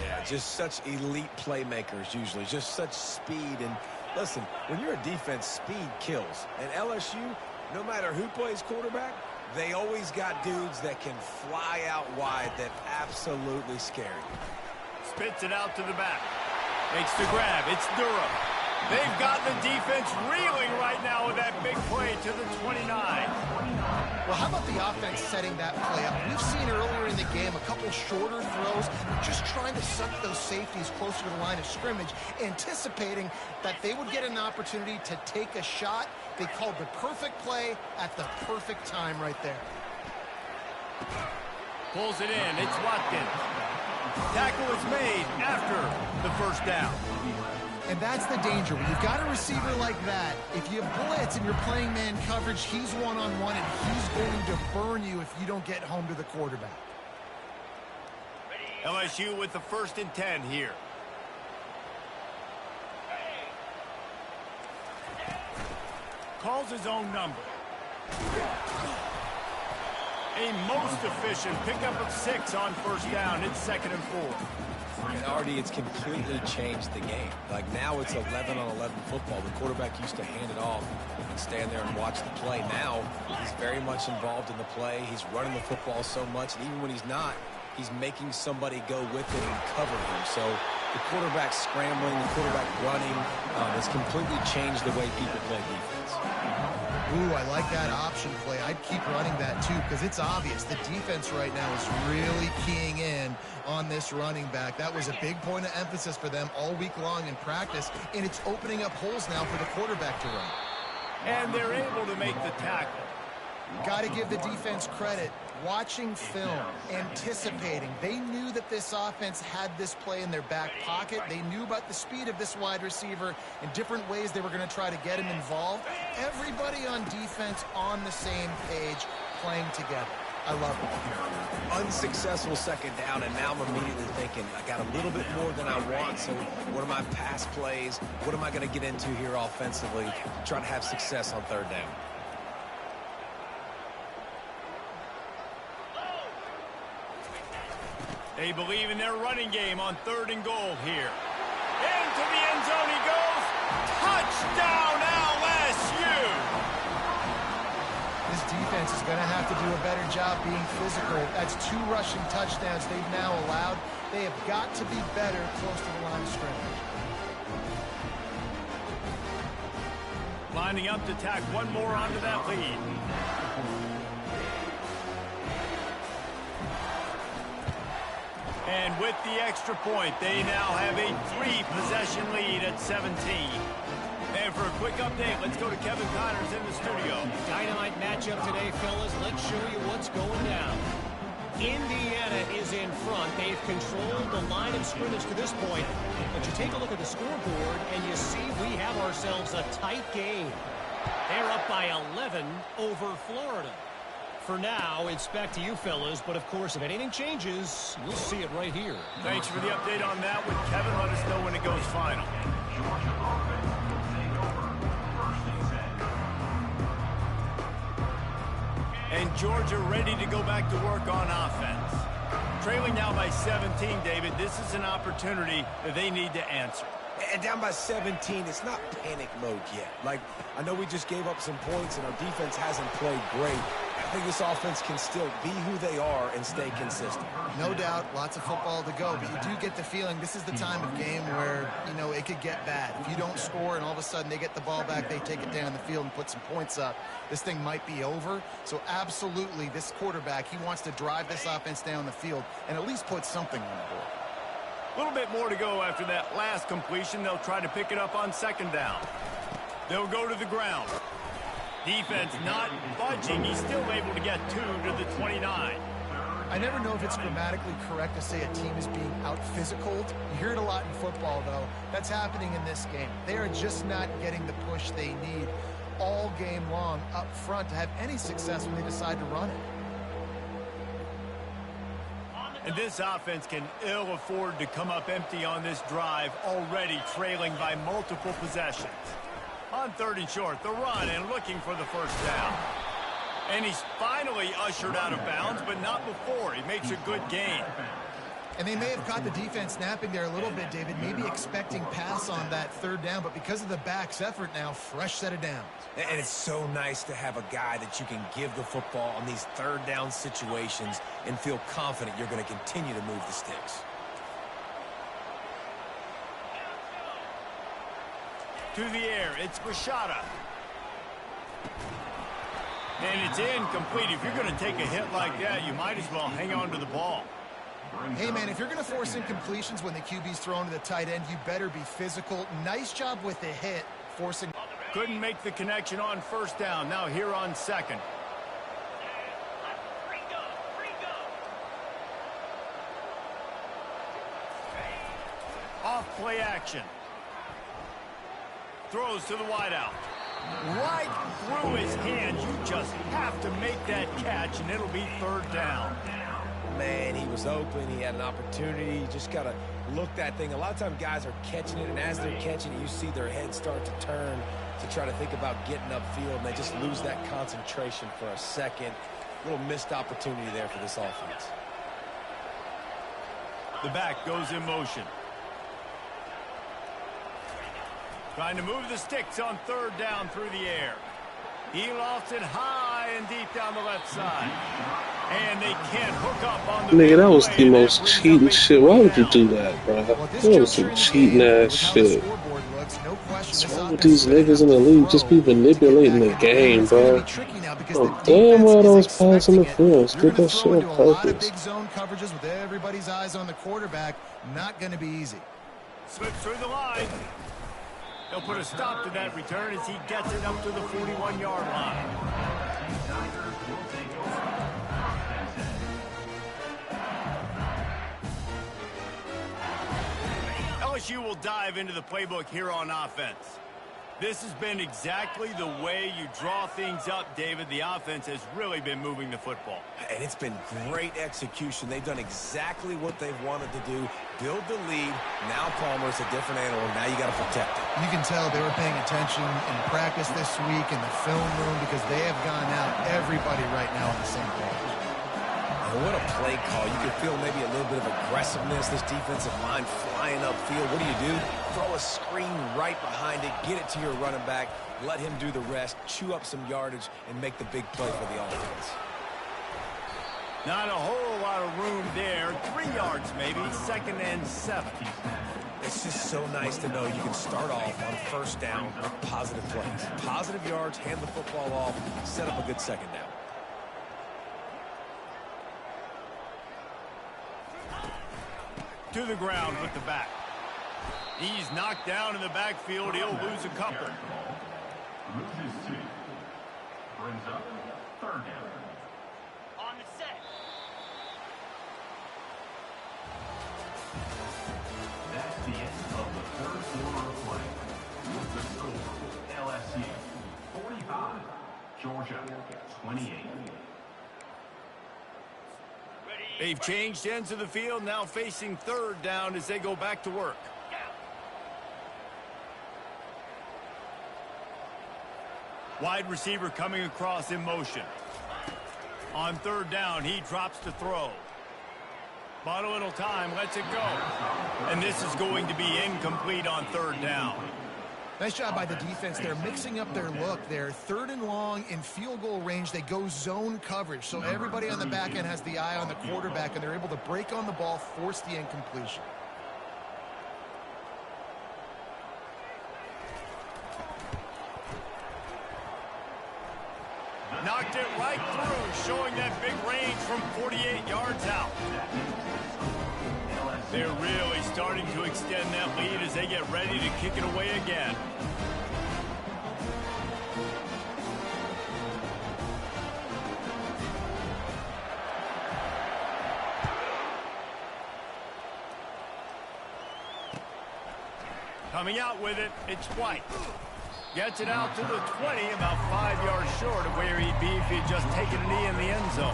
[SPEAKER 3] Yeah, just such elite playmakers usually, just such speed. And listen, when you're a defense, speed kills. And LSU, no matter who plays quarterback, they always got dudes that can fly out wide that absolutely scare you.
[SPEAKER 1] Spits it out to the back. Makes the grab. It's Durham. They've got the defense reeling right now with that big play to the 29.
[SPEAKER 4] Well, how about the offense setting that play up? We've seen earlier in the game a couple shorter throws, just trying to suck those safeties closer to the line of scrimmage, anticipating that they would get an opportunity to take a shot. They called the perfect play at the perfect time right there.
[SPEAKER 1] Pulls it in. It's Watkins. Tackle is made after the first down.
[SPEAKER 4] And that's the danger. When you've got a receiver like that, if you blitz and you're playing man coverage, he's one-on-one, and he's going to burn you if you don't get home to the quarterback.
[SPEAKER 1] LSU with the 1st and 10 here. Calls his own number. A most efficient pickup of 6 on first down. It's 2nd and 4.
[SPEAKER 3] And already it's completely changed the game. Like now it's 11-on-11 football. The quarterback used to hand it off and stand there and watch the play. Now he's very much involved in the play. He's running the football so much, and even when he's not, he's making somebody go with it and cover him. So the quarterback scrambling, the quarterback running has completely changed the way people play defense.
[SPEAKER 4] Ooh, I like that option play. I'd keep running that too, because it's obvious the defense right now is really keying in on this running back. That was a big point of emphasis for them all week long in practice, and it's opening up holes now for the quarterback to run.
[SPEAKER 1] And they're able to make the tackle.
[SPEAKER 4] Got to give the defense credit. Watching film, anticipating. They knew that this offense had this play in their back pocket. They knew about the speed of this wide receiver and different ways they were going to try to get him involved. Everybody on defense on the same page, playing together. I love it.
[SPEAKER 3] Unsuccessful 2nd down, and now I'm immediately thinking, I got a little bit more than I want, so what are my pass plays? What am I going to get into here offensively to try to have success on 3rd down?
[SPEAKER 1] They believe in their running game on 3rd and goal here. Into the end zone he goes. Touchdown, LSU!
[SPEAKER 4] This defense is going to have to do a better job being physical. That's 2 rushing touchdowns they've now allowed. They have got to be better close to the line of scrimmage.
[SPEAKER 1] Lining up to tack one more onto that lead. And with the extra point, they now have a 3-possession lead at 17. And for a quick update, let's go to Kevin Connors in the studio.
[SPEAKER 5] Dynamite matchup today, fellas. Let's show you what's going down. Indiana is in front. They've controlled the line of scrimmage to this point. But you take a look at the scoreboard, and you see we have ourselves a tight game. They're up by 11 over Florida. For now, it's back to you fellas, but of course, if anything changes, you'll see it right here.
[SPEAKER 1] Thanks for the update on that one, Kevin. Let us know when it goes final.
[SPEAKER 2] Georgia offense will take over first and 10.
[SPEAKER 1] And Georgia ready to go back to work on offense. Trailing now by 17, David. This is an opportunity that they need to answer.
[SPEAKER 3] And down by 17, it's not panic mode yet. Like, I know we just gave up some points and our defense hasn't played great. I think this offense can still be who they are and stay consistent.
[SPEAKER 4] No doubt, lots of football to go, but you do get the feeling this is the time of game where, you know, it could get bad. If you don't score and all of a sudden they get the ball back, they take it down the field and put some points up, this thing might be over. So absolutely, this quarterback, he wants to drive this offense down the field and at least put something on the board.
[SPEAKER 1] A little bit more to go after that last completion. They'll try to pick it up on second down. They'll go to the ground. Defense not budging. He's still able to get 2 to the 29.
[SPEAKER 4] I never know if it's grammatically correct to say a team is being out-physicaled. You hear it a lot in football, though. That's happening in this game. They are just not getting the push they need all game long up front to have any success when they decide to run it.
[SPEAKER 1] And this offense can ill afford to come up empty on this drive, already trailing by multiple possessions. On 3rd and short, the run and looking for the first down. And he's finally ushered out of bounds, but not before. He makes a good gain.
[SPEAKER 4] And they may have caught the defense snapping there a little bit, David, maybe expecting pass on that 3rd down, but because of the back's effort now, fresh set of downs.
[SPEAKER 3] And it's so nice to have a guy that you can give the football on these 3rd down situations and feel confident you're going to continue to move the sticks.
[SPEAKER 1] To the air, it's Rashada. And it's incomplete. If you're going to take a hit like that, you might as well hang on to the ball.
[SPEAKER 4] Hey, man, if you're going to force incompletions when the QB's thrown to the tight end, you better be physical. Nice job with the hit, forcing.
[SPEAKER 1] Couldn't make the connection on 1st down. Now here on 2nd. Off play action. Throws to the wideout. Right through his hands. You just have to make that catch, and it'll be 3rd down.
[SPEAKER 3] Man, he was open. He had an opportunity. You just got to look that thing. A lot of times guys are catching it, and as they're catching it, you see their head start to turn to try to think about getting upfield, and they just lose that concentration for a second. Little missed opportunity there for this offense.
[SPEAKER 1] The back goes in motion. Trying to move the sticks on 3rd down through the air. He lofts it high and deep down the left side. And they can't hook up on the
[SPEAKER 6] nigga, that was the most cheating shit. Why would you do that, bro? That was some cheating ass shit. What's wrong with these niggas in the league? Just be manipulating the game, bro. Oh, damn well those pass interference. Did that shit on purpose.
[SPEAKER 4] Big zone coverages with everybody's eyes on the quarterback. Not going to be easy.
[SPEAKER 1] Slips through the line. They'll put a stop to that return as he gets it up to the 41-yard line. LSU will dive into the playbook here on offense. This has been exactly the way you draw things up, David. The offense has really been moving the football.
[SPEAKER 3] And it's been great execution. They've done exactly what they've wanted to do. Build the lead. Now Palmer's a different animal. Now you got to protect it.
[SPEAKER 4] You can tell they were paying attention in practice this week in the film room because they have gone out everybody right now on the same page.
[SPEAKER 3] And what a play call. You can feel maybe a little bit of aggressiveness. This defensive line flying upfield. What do? Throw a screen right behind it. Get it to your running back. Let him do the rest. Chew up some yardage and make the big play for the offense.
[SPEAKER 1] Not a whole lot of room there. 3 yards maybe. 2nd and 7.
[SPEAKER 3] It's just so nice to know you can start off on 1st down with positive plays. Positive yards, hand the football off, set up a good 2nd down.
[SPEAKER 1] To the ground with the back. He's knocked down in the backfield. He'll lose a couple.
[SPEAKER 2] Loses 2. Brings up 3rd down.
[SPEAKER 7] On the set.
[SPEAKER 2] LSU. 45, Georgia 28.
[SPEAKER 1] They've changed ends of the field, now facing third down as they go back to work. Wide receiver coming across in motion. On third down, he drops to throw. Bought a little time, lets it go. And this is going to be incomplete on third down.
[SPEAKER 4] Nice job by the defense. They're mixing up their look. They're third and long in field goal range. They go zone coverage. So everybody on the back end has the eye on the quarterback, and they're able to break on the ball, force the incompletion.
[SPEAKER 1] Knocked it right through, showing that big range from 48 yards out. They're really starting to extend that lead as they get ready to kick it away again. Coming out with it, it's White. Gets it out to the 20, about 5 yards short of where he'd be if he'd just taken a knee in the end zone.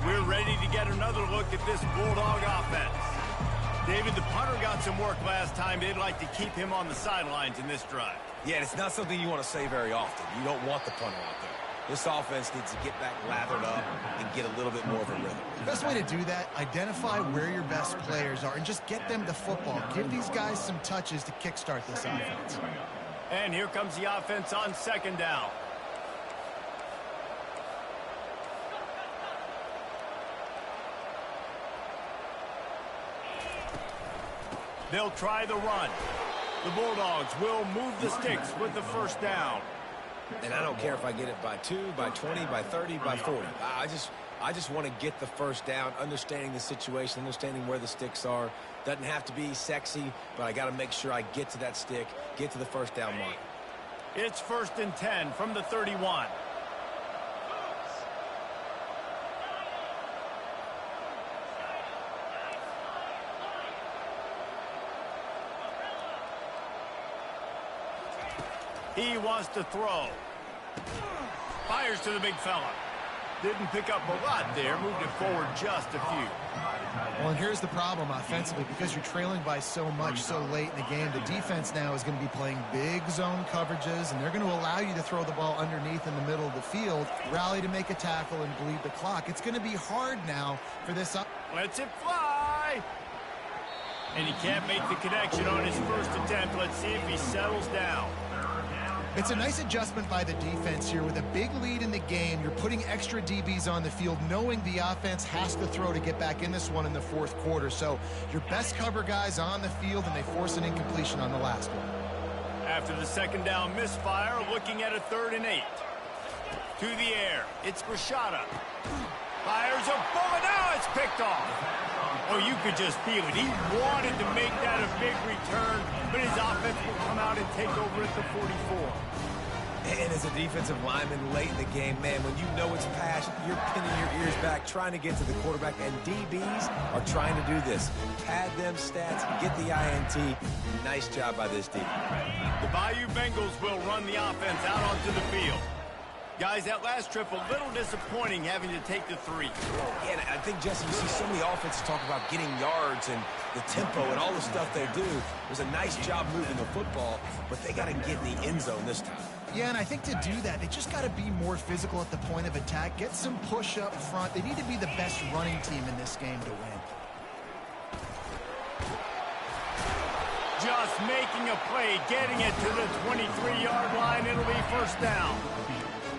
[SPEAKER 1] We're ready to get another look at this Bulldog offense. David, the punter got some work last time. They'd like to keep him on the sidelines in this drive.
[SPEAKER 3] Yeah, it's not something you want to say very often. You don't want the punter out there. This offense needs to get back lathered up and get a little bit more of a rhythm.
[SPEAKER 4] The best way to do that, identify where your best players are and just get them the football. Give these guys some touches to kickstart this offense.
[SPEAKER 1] And here comes the offense on second down. They'll try the run. The Bulldogs will move the sticks with the first down.
[SPEAKER 3] And I don't care if I get it by 2, by 20, by 30, by 40. I just want to get the first down, understanding the situation, understanding where the sticks are. Doesn't have to be sexy, but I got to make sure I get to that stick, get to the first down mark.
[SPEAKER 1] It's 1st and 10 from the 31. He wants to throw. Fires to the big fella. Didn't pick up a lot there. Moved it forward just a few.
[SPEAKER 4] Well, and here's the problem offensively. Because you're trailing by so much so late in the game, the defense now is going to be playing big zone coverages, and they're going to allow you to throw the ball underneath in the middle of the field, rally to make a tackle, and bleed the clock. It's going to be hard now for this.
[SPEAKER 1] Lets it fly. And he can't make the connection on his first attempt. Let's see if he settles down.
[SPEAKER 4] It's a nice adjustment by the defense here. With a big lead in the game, you're putting extra DBs on the field, knowing the offense has to throw to get back in this one in the fourth quarter. So your best cover guys on the field, and they force an incompletion on the last one.
[SPEAKER 1] After the second down misfire, looking at a 3rd and 8. To the air, it's Rashada. Fires a bullet, now it's picked off. Oh, you could just feel it. He wanted to make that a big return, but his offense will come out and take over at the 44.
[SPEAKER 3] And as a defensive lineman late in the game, man, when you know it's passed, you're pinning your ears back, trying to get to the quarterback, and DBs are trying to do this. Pad them stats, get the INT. Nice job by this D.
[SPEAKER 1] The Bayou Bengals will run the offense out onto the field. Guys, that last trip, a little disappointing having to take the 3.
[SPEAKER 3] Yeah, and I think, Jesse, you see so many offenses talk about getting yards and the tempo and all the stuff they do. It was a nice job moving the football, but they got to get in the end zone this time.
[SPEAKER 4] Yeah, and I think to do that, they just got to be more physical at the point of attack, get some push up front. They need to be the best running team in this game to win.
[SPEAKER 1] Just making a play, getting it to the 23-yard line. It'll be first down.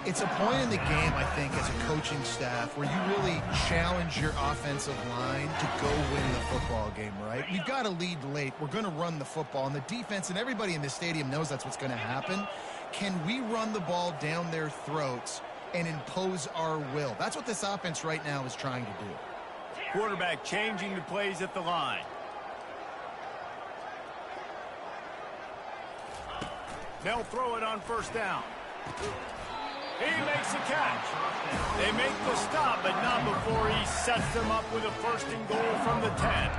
[SPEAKER 4] It's a point in the game, I think, as a coaching staff where you really challenge your offensive line to go win the football game, right? We've got to lead late. We're going to run the football, and the defense and everybody in the stadium knows that's what's going to happen. Can we run the ball down their throats and impose our will? That's what this offense right now is trying to do.
[SPEAKER 1] Quarterback changing the plays at the line. They'll throw it on first down. He makes a catch. They make the stop, but not before he sets them up with a 1st and goal from the 10.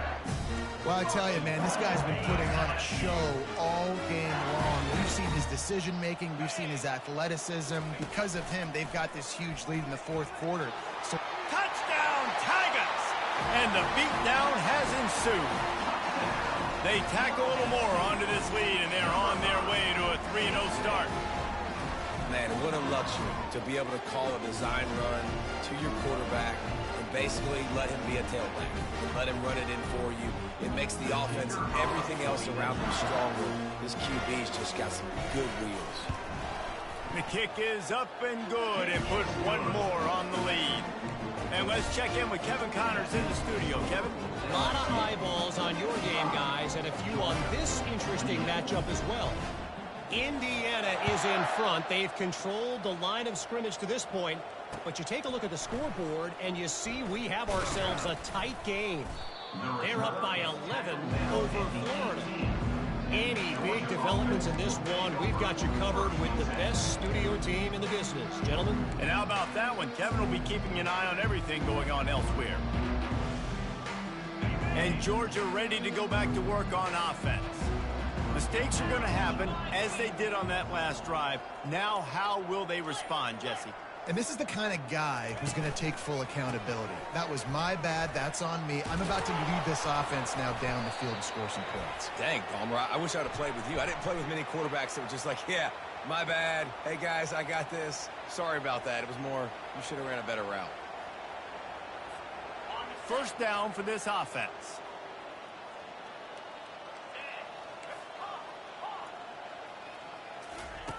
[SPEAKER 4] Well, I tell you, man, this guy's been putting on a show all game long. We've seen his decision-making. We've seen his athleticism. Because of him, they've got this huge lead in the 4th quarter. So,
[SPEAKER 1] touchdown, Tigers! And the beatdown has ensued. They tack a little more onto this lead, and they're on their way to a 3-0 start.
[SPEAKER 3] Man, what a luxury to be able to call a design run to your quarterback and basically let him be a tailback. Let him run it in for you. It makes the offense and everything else around him stronger. This QB's just got some good wheels.
[SPEAKER 1] The kick is up and good and puts one more on the lead. And let's check in with Kevin Connors in the studio. Kevin?
[SPEAKER 5] A lot of eyeballs on your game, guys, and a few on this interesting matchup as well. Indiana is in front. They've controlled the line of scrimmage to this point. But you take a look at the scoreboard, and you see we have ourselves a tight game. They're up by 11 over Florida. Any big developments in this one, we've got you covered with the best studio team in the business. Gentlemen?
[SPEAKER 1] And how about that one? Kevin will be keeping an eye on everything going on elsewhere. And Georgia ready to go back to work on offense. Mistakes are going to happen, as they did on that last drive. Now, how will they respond, Jesse?
[SPEAKER 4] and this is the kind of guy who's going to take full accountability. That was my bad. That's on me. I'm about to lead this offense now down the field and score some points.
[SPEAKER 3] Dang, Palmer, I wish I would have played with you. I didn't play with many quarterbacks that were just like, yeah, my bad. Hey, guys, I got this. Sorry about that. It was more, you should have ran a better route.
[SPEAKER 1] First down for this offense.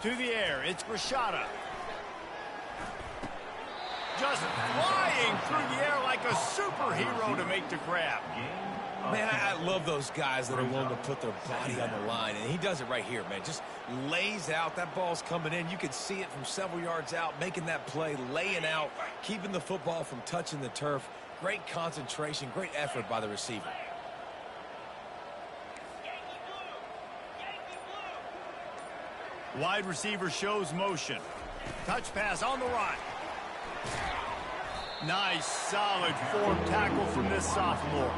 [SPEAKER 1] To the air, it's Rashada. Just flying through the air like a superhero to make the grab.
[SPEAKER 3] Man, I love those guys that are willing to put their body on the line, and he does it right here, man. Just lays out. That ball's coming in. You can see it from several yards out, making that play, laying out, keeping the football from touching the turf. Great concentration, great effort by the receiver.
[SPEAKER 1] Wide receiver shows motion. Touch pass on the run. Nice, solid form tackle from this sophomore.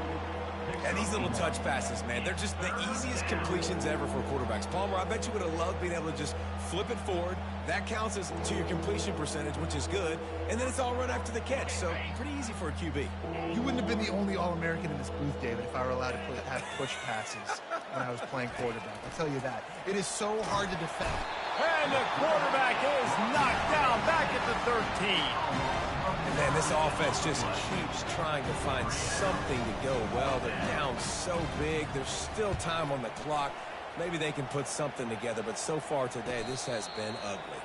[SPEAKER 3] And these little touch passes, man, they're just the easiest completions ever for quarterbacks. Palmer, I bet you would have loved being able to just flip it forward. That counts as to your completion percentage, which is good. And then it's all run after the catch, so pretty easy for a QB.
[SPEAKER 4] You wouldn't have been the only All-American in this booth, David, if I were allowed to have push passes when I was playing quarterback. I'll tell you that. It is so hard to defend.
[SPEAKER 1] And the quarterback is knocked down back at the 13.
[SPEAKER 3] Man, this offense just keeps trying to find something to go well. They're down so big. There's still time on the clock. Maybe they can put something together, but so far today, this has been ugly.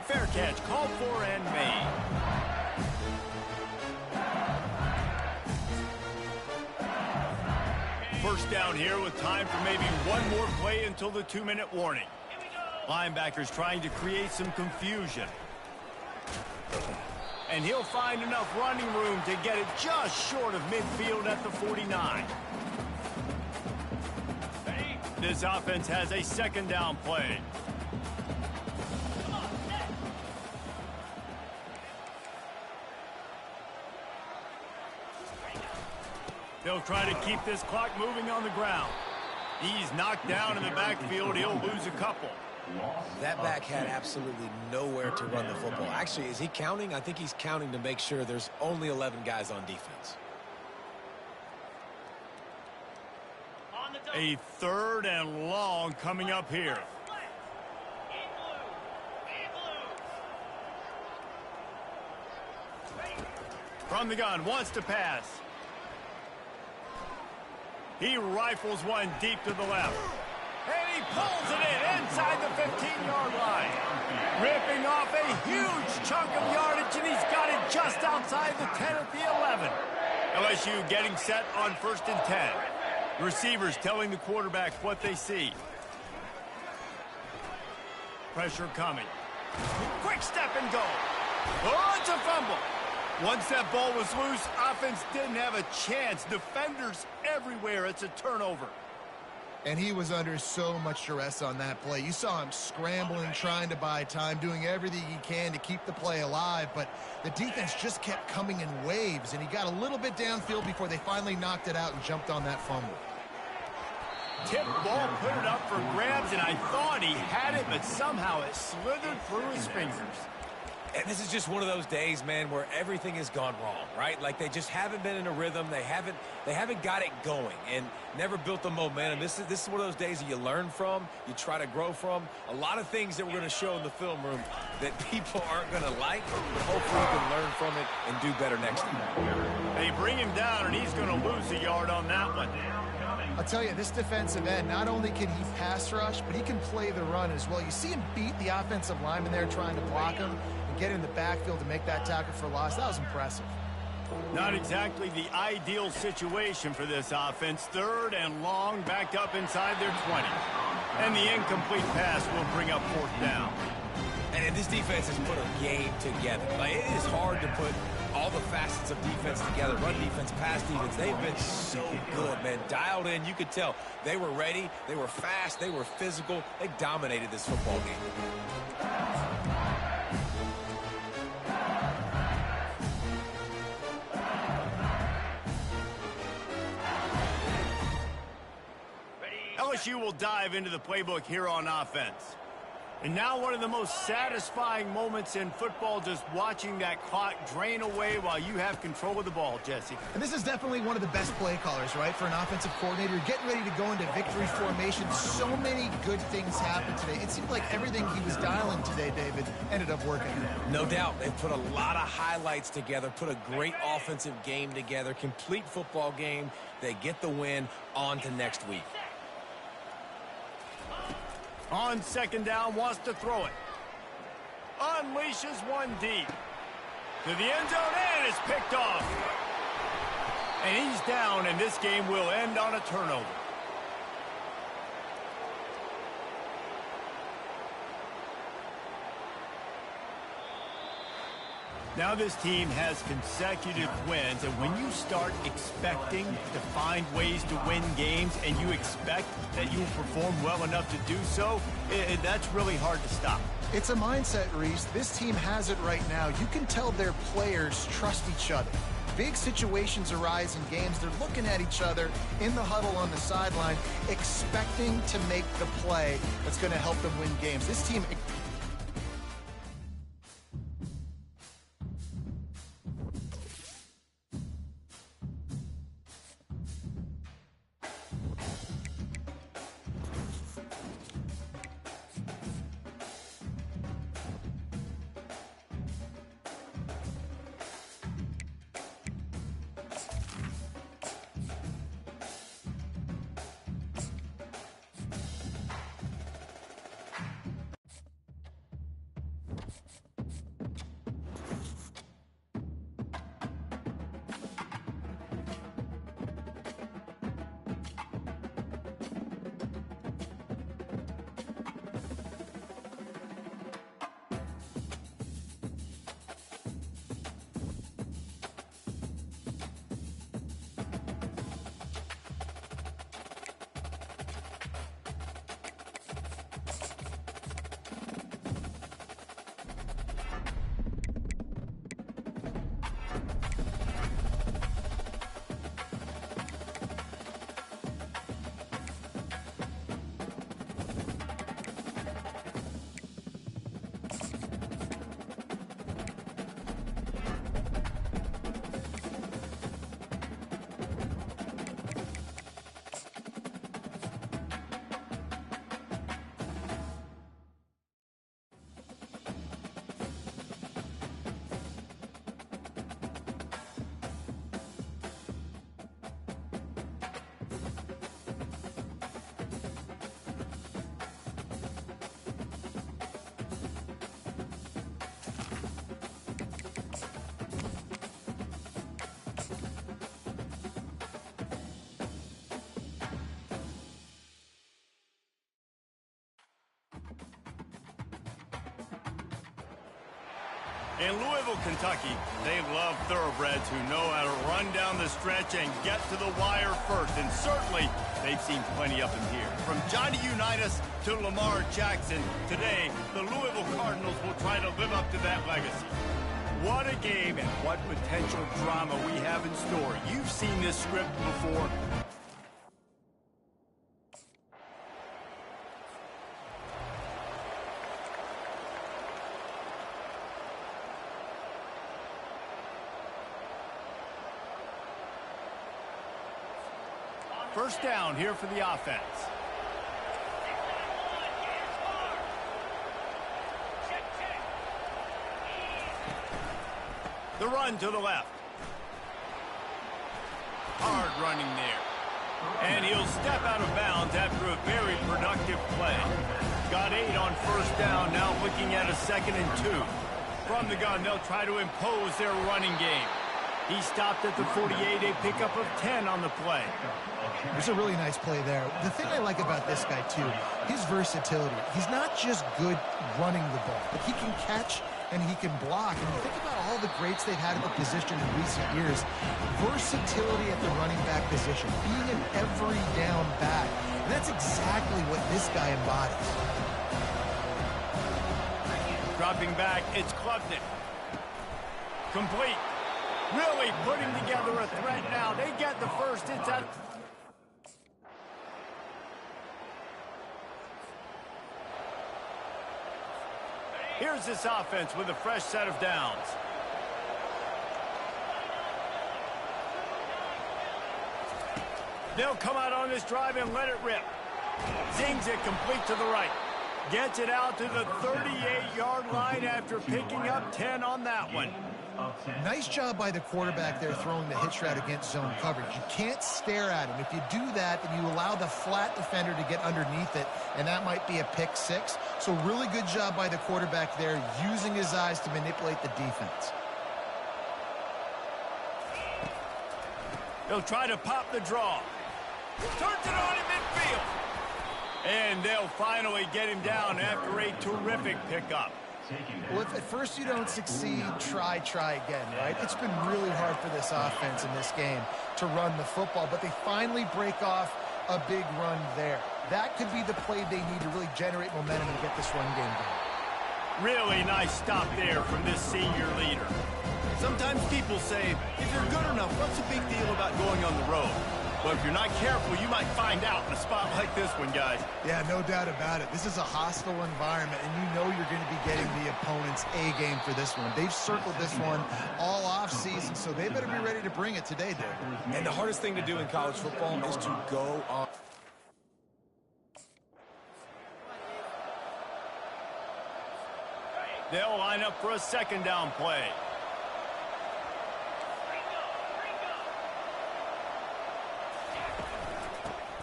[SPEAKER 1] Fair catch, called for and made. First down here with time for maybe one more play until the 2-minute warning. Linebackers trying to create some confusion. And he'll find enough running room to get it just short of midfield at the 49. This offense has a second down play. They'll try to keep this clock moving on the ground. He's knocked down in the backfield. He'll lose a couple.
[SPEAKER 3] That back had absolutely nowhere to run the football. Actually, is he counting? I think he's counting to make sure there's only 11 guys on defense.
[SPEAKER 1] A third and long coming up here. From the gun, wants to pass. He rifles one deep to the left. And he pulls it in inside the 15-yard line. Ripping off a huge chunk of yardage, and he's got it just outside the 10 at the 11. LSU getting set on 1st and 10. Receivers telling the quarterback what they see. Pressure coming. Quick step and go. Oh, it's a fumble. Once that ball was loose, offense didn't have a chance. Defenders everywhere. It's a turnover.
[SPEAKER 4] And he was under so much duress on that play. You saw him scrambling, trying to buy time, doing everything he can to keep the play alive, but the defense just kept coming in waves, and he got a little bit downfield before they finally knocked it out and jumped on that fumble.
[SPEAKER 1] Tip ball, put it up for grabs, and I thought he had it, but somehow it slithered through his fingers.
[SPEAKER 3] And this is just one of those days, man, where everything has gone wrong, right? Like they just haven't been in a rhythm. They haven't got it going and never built the momentum. This is one of those days that you learn from, you try to grow from. A lot of things that we're going to show in the film room that people aren't going to like, but hopefully you can learn from it and do better next time.
[SPEAKER 1] They bring him down, and he's going to lose a yard on that one.
[SPEAKER 4] I'll tell you, this defensive end, not only can he pass rush, but he can play the run as well. You see him beat the offensive lineman there trying to block him and get in the backfield to make that tackle for loss. That was impressive.
[SPEAKER 1] Not exactly the ideal situation for this offense. 3rd and long, backed up inside their 20. And the incomplete pass will bring up 4th down.
[SPEAKER 3] And this defense has put a game together. Like, it is hard to put all the facets of defense together. Run defense, pass defense. They've been so good, man. Dialed in. You could tell they were ready. They were fast. They were physical. They dominated this football game.
[SPEAKER 1] LSU will dive into the playbook here on offense. And now one of the most satisfying moments in football, just watching that clock drain away while you have control of the ball, Jesse.
[SPEAKER 4] And this is definitely one of the best play callers, right, for an offensive coordinator. You're getting ready to go into victory formation. So many good things happened today. It seemed like everything he was dialing today, David, ended up working.
[SPEAKER 3] No doubt. They've put a lot of highlights together, put a great offensive game together, complete football game. They get the win. On to next week.
[SPEAKER 1] On 2nd down, wants to throw it. Unleashes one deep. To the end zone, and it's picked off. And he's down, and this game will end on a turnover. Now this team has consecutive wins, and when you start expecting to find ways to win games and you expect that you'll perform well enough to do so, that's really hard to stop.
[SPEAKER 4] It's a mindset, Reese. This team has it right now. You can tell their players trust each other. Big situations arise in games. They're looking at each other in the huddle on the sideline, expecting to make the play that's going to help them win games. This team...
[SPEAKER 1] In Louisville, Kentucky, they love thoroughbreds who know how to run down the stretch and get to the wire first. And certainly, They've seen plenty up in here. From Johnny Unitas to Lamar Jackson, today the Louisville Cardinals will try to live up to that legacy. What a game and what potential drama we have in store. You've seen this script before. First down here for the offense. The run to the left. Hard running there. And he'll step out of bounds after a very productive play. Got 8 on first down, now looking at a 2nd and 2. From the gun, they'll try to impose their running game. He stopped at the 48, a pickup of 10 on the play.
[SPEAKER 4] It's a really nice play there. The thing I like about this guy, too, his versatility. He's not just good running the ball, but he can catch and he can block. And you think about all the greats they've had at the position in recent years. Versatility at the running back position, being an every down back. And that's exactly what this guy embodies.
[SPEAKER 1] Dropping back, it's Klubnik. Complete. Really putting together a threat now. They get the first. It's at... Here's this offense with a fresh set of downs. They'll come out on this drive and let it rip. Zings it complete to the right. Gets it out to the 38-yard line after picking up 10 on that one.
[SPEAKER 4] Nice job by the quarterback there throwing the hitch route against zone coverage. You can't stare at him. If you do that, then you allow the flat defender to get underneath it, and that might be a pick 6. So really good job by the quarterback there, using his eyes to manipulate the defense.
[SPEAKER 1] They'll try to pop the draw. Turns it on in midfield. And they'll finally get him down after a terrific pickup.
[SPEAKER 4] Well, if at first you don't succeed, try again, right? It's been really hard for this offense in this game to run the football, but they finally break off a big run there. That could be the play they need to really generate momentum and get this run game going.
[SPEAKER 1] Really nice stop there from this senior leader. Sometimes people say, if you're good enough, what's the big deal about going on the road? But if you're not careful, you might find out in a spot like this one, guys.
[SPEAKER 4] Yeah, no doubt about it. This is a hostile environment, and you know you're going to be getting the opponent's A game for this one. They've circled this one all off season, so they better be ready to bring it today, Dave.
[SPEAKER 3] And the hardest thing to do in college football is to go on.
[SPEAKER 1] They'll line up for a 2nd down play.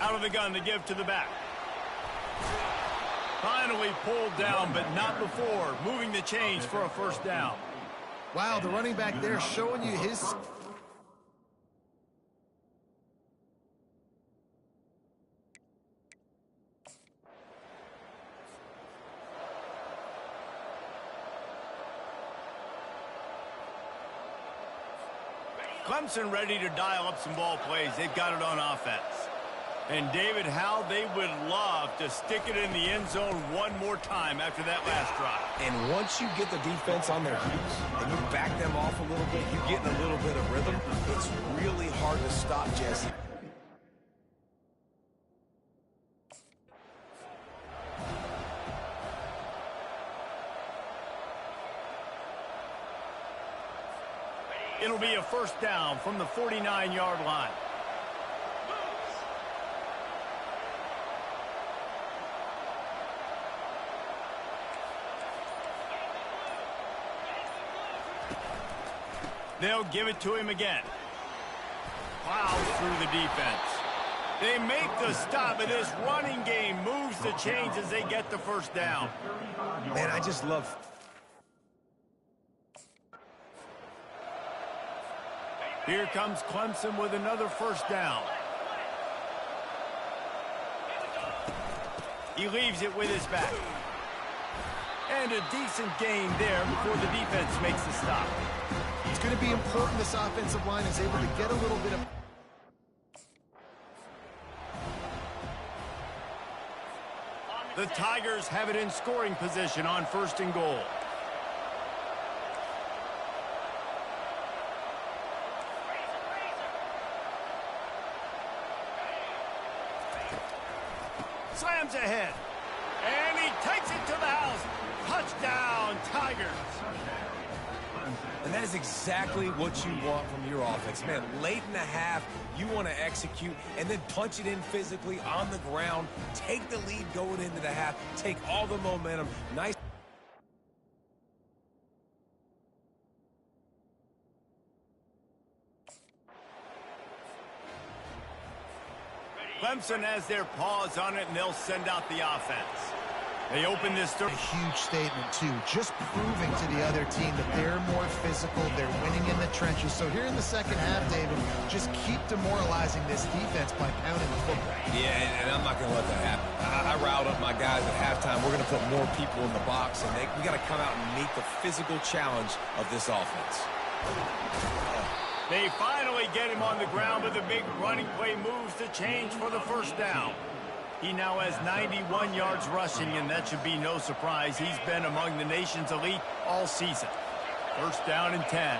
[SPEAKER 1] Out of the gun to give to the back. Finally pulled down, but not before. Moving the chains for a 1st down.
[SPEAKER 4] Wow, the running back there showing you his...
[SPEAKER 1] Clemson ready to dial up some ball plays. They've got it on offense. And David, how they would love to stick it in the end zone one more time after that last drive.
[SPEAKER 3] And once you get the defense on their heels and you back them off a little bit, you get in a little bit of rhythm, it's really hard to stop, Jesse.
[SPEAKER 1] It'll be a 1st down from the 49-yard line. They'll give it to him again. Plows through the defense. They make the stop, and this running game moves the chains as they get the 1st down.
[SPEAKER 3] Man, I just love...
[SPEAKER 1] Here comes Clemson with another 1st down. He leaves it with his back. And a decent gain there before the defense makes the stop.
[SPEAKER 4] It's going to be important this offensive line is able to get a little bit of...
[SPEAKER 1] The Tigers have it in scoring position on 1st and goal. Slams ahead. And he takes it to the house. Touchdown, Tigers.
[SPEAKER 3] And that is exactly what you want from your offense. Man, late in the half, you want to execute and then punch it in physically on the ground. Take the lead going into the half. Take all the momentum. Nice.
[SPEAKER 1] Clemson has their paws on it, and they'll send out the offense. They open this third.
[SPEAKER 4] A huge statement, too. Just proving to the other team that they're more physical. They're winning in the trenches. So here in the second half, David, just keep demoralizing this defense by pounding the football.
[SPEAKER 3] Yeah, and I'm not going to let that happen. I riled up my guys at halftime. We're going to put more people in the box, and we got to come out and meet the physical challenge of this offense.
[SPEAKER 1] They finally get him on the ground, but the big running play moves the change for the first down. He now has 91 yards rushing, and that should be no surprise. He's been among the nation's elite all season. 1st down and 10.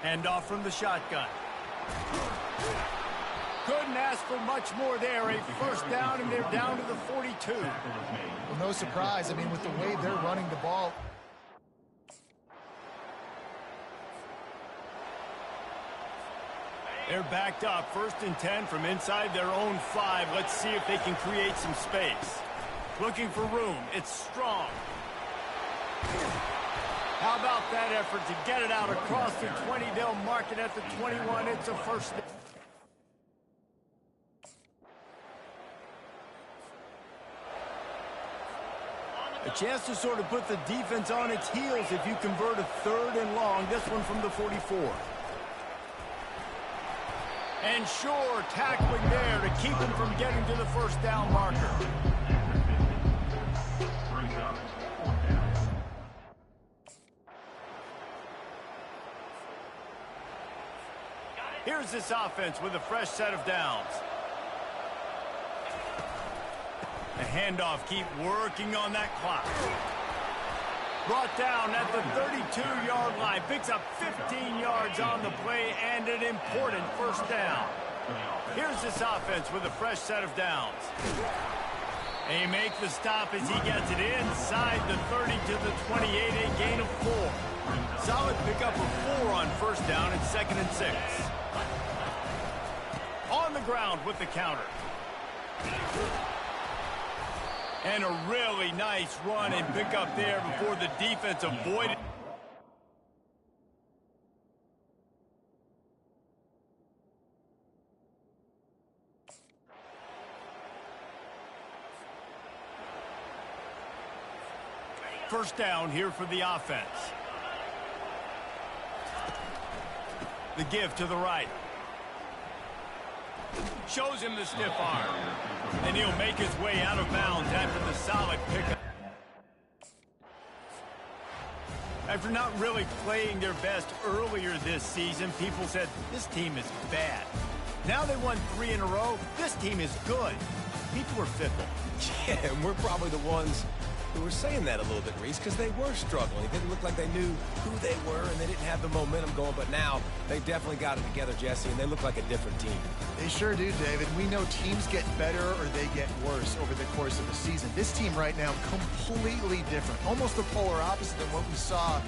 [SPEAKER 1] Hand off from the shotgun. Couldn't ask for much more there. A 1st down, and they're down to the 42.
[SPEAKER 4] Well, no surprise. I mean, with the way they're running the ball.
[SPEAKER 1] They're backed up. 1st and 10 from inside their own 5. Let's see if they can create some space. Looking for room. It's Strong. How about that effort to get it out across the 20? They'll mark it at the 21. It's a 1st. A chance to sort of put the defense on its heels if you convert a 3rd and long. This one from the 44. And sure, tackling there to keep him from getting to the 1st down marker. Here's this offense with a fresh set of downs. A handoff, keep working on that clock. Brought down at the 32-yard line. Picks up 15 yards on the play and an important 1st down. Here's this offense with a fresh set of downs. They make the stop as he gets it inside the 30 to the 28, a gain of 4. Solid pickup of 4 on 1st down and 2nd and 6. On the ground with the counter. And a really nice run and pick up there before the defense avoided. First down here for the offense. The give to the right. Shows him the stiff arm. And he'll make his way out of bounds after the solid pickup. After not really playing their best earlier this season, people said, this team is bad. Now they won 3 in a row. This team is good. People are fickle.
[SPEAKER 3] Yeah, and we're probably the ones We were saying that a little bit, Reese, because they were struggling. It didn't look like they knew who they were, and they didn't have the momentum going. But now they definitely got it together, Jesse, and they look like a different team.
[SPEAKER 4] They sure do, David. We know teams get better or they get worse over the course of a season. This team right now, completely different. Almost the polar opposite than what we saw.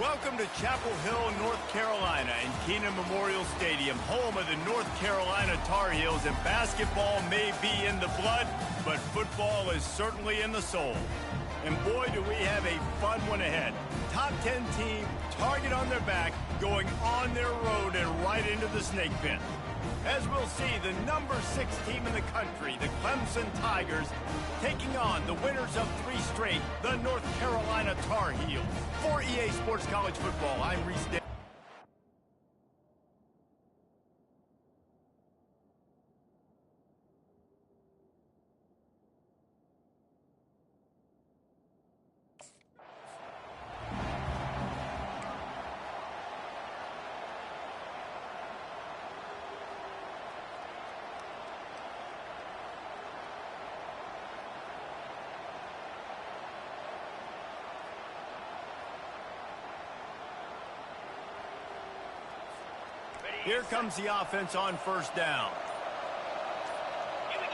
[SPEAKER 1] Welcome to Chapel Hill, North Carolina, and Keenan Memorial Stadium, home of the North Carolina Tar Heels. And basketball may be in the blood, but football is certainly in the soul. And boy, do we have a fun one ahead. Top 10 team, target on their back, going on their road and right into the snake pit. As we'll see, the number 6 team in the country, the Clemson Tigers, taking on the winners of 3 straight, the North Carolina Tar Heels. For EA Sports College Football, I'm Reese Davis. Here comes the offense on first down.
[SPEAKER 5] Here we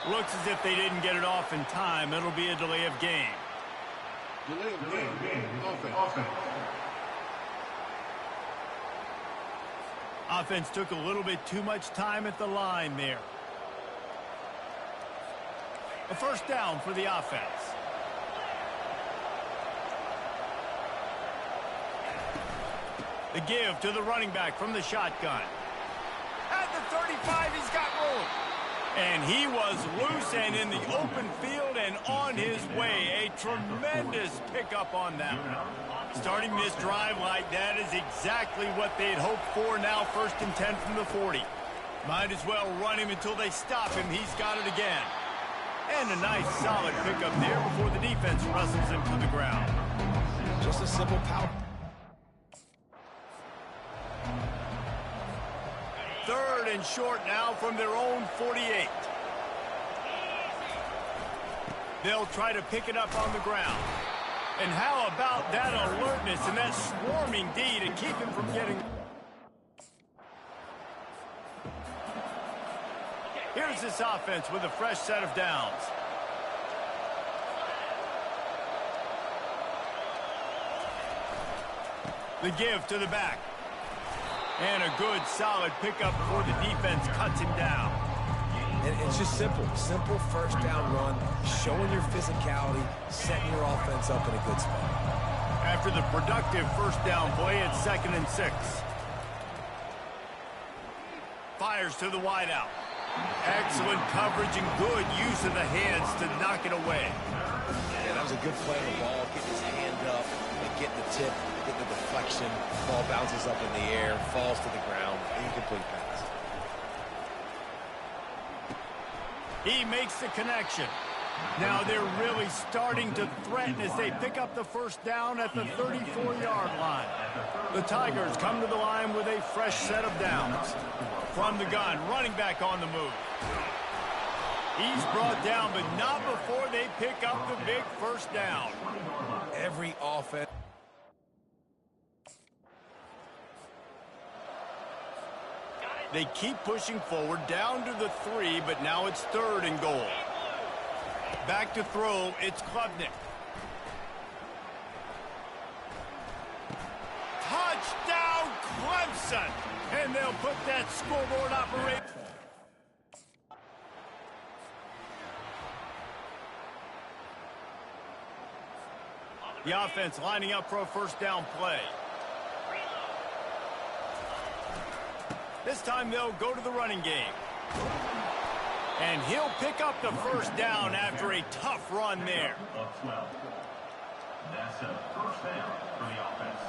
[SPEAKER 5] go.
[SPEAKER 1] Looks as if they didn't get it off in time. It'll be a delay of game.
[SPEAKER 7] Delay of game. Offense.
[SPEAKER 1] Offense took a little bit too much time at the line there. A first down for the offense. The give to the running back from the shotgun. At the 35, he's got room. And he was loose and in the open field and on his way. A tremendous pickup on that one. Starting this drive like that is exactly what they'd hoped for. Now 1st and 10 from the 40. Might as well run him until they stop him. He's got it again. And a nice solid pickup there before the defense wrestles him to the ground.
[SPEAKER 3] Just a simple power.
[SPEAKER 1] 3rd and short now from their own 48. They'll try to pick it up on the ground. And how about that alertness and that swarming D to keep him from getting... Here's this offense with a fresh set of downs. The give to the back. And a good, solid pickup before the defense cuts him down.
[SPEAKER 3] And it's just simple. Simple first down run, showing your physicality, setting your offense up in a good spot.
[SPEAKER 1] After the productive first down play, it's 2nd and 6. Fires to the wideout. Excellent coverage and good use of the hands to knock it away.
[SPEAKER 3] Yeah, that was a good play on the ball, getting his hand up, and getting the tip, getting the deflection. Ball bounces up in the air, falls to the ground, incomplete pass.
[SPEAKER 1] He makes the connection. Now they're really starting to threaten as they pick up the first down at the 34-yard line. The Tigers come to the line with a fresh set of downs. From the gun, running back on the move. He's brought down, but not before they pick up the big first down.
[SPEAKER 3] Every offense.
[SPEAKER 1] They keep pushing forward down to the 3, but now it's 3rd and goal. Back to throw, it's Klubnik. Touchdown, Clemson! And they'll put that scoreboard operation. The offense lining up for a first down play. This time they'll go to the running game. And he'll pick up the first down after a tough run there.
[SPEAKER 2] Of 12. That's a first down for the offense.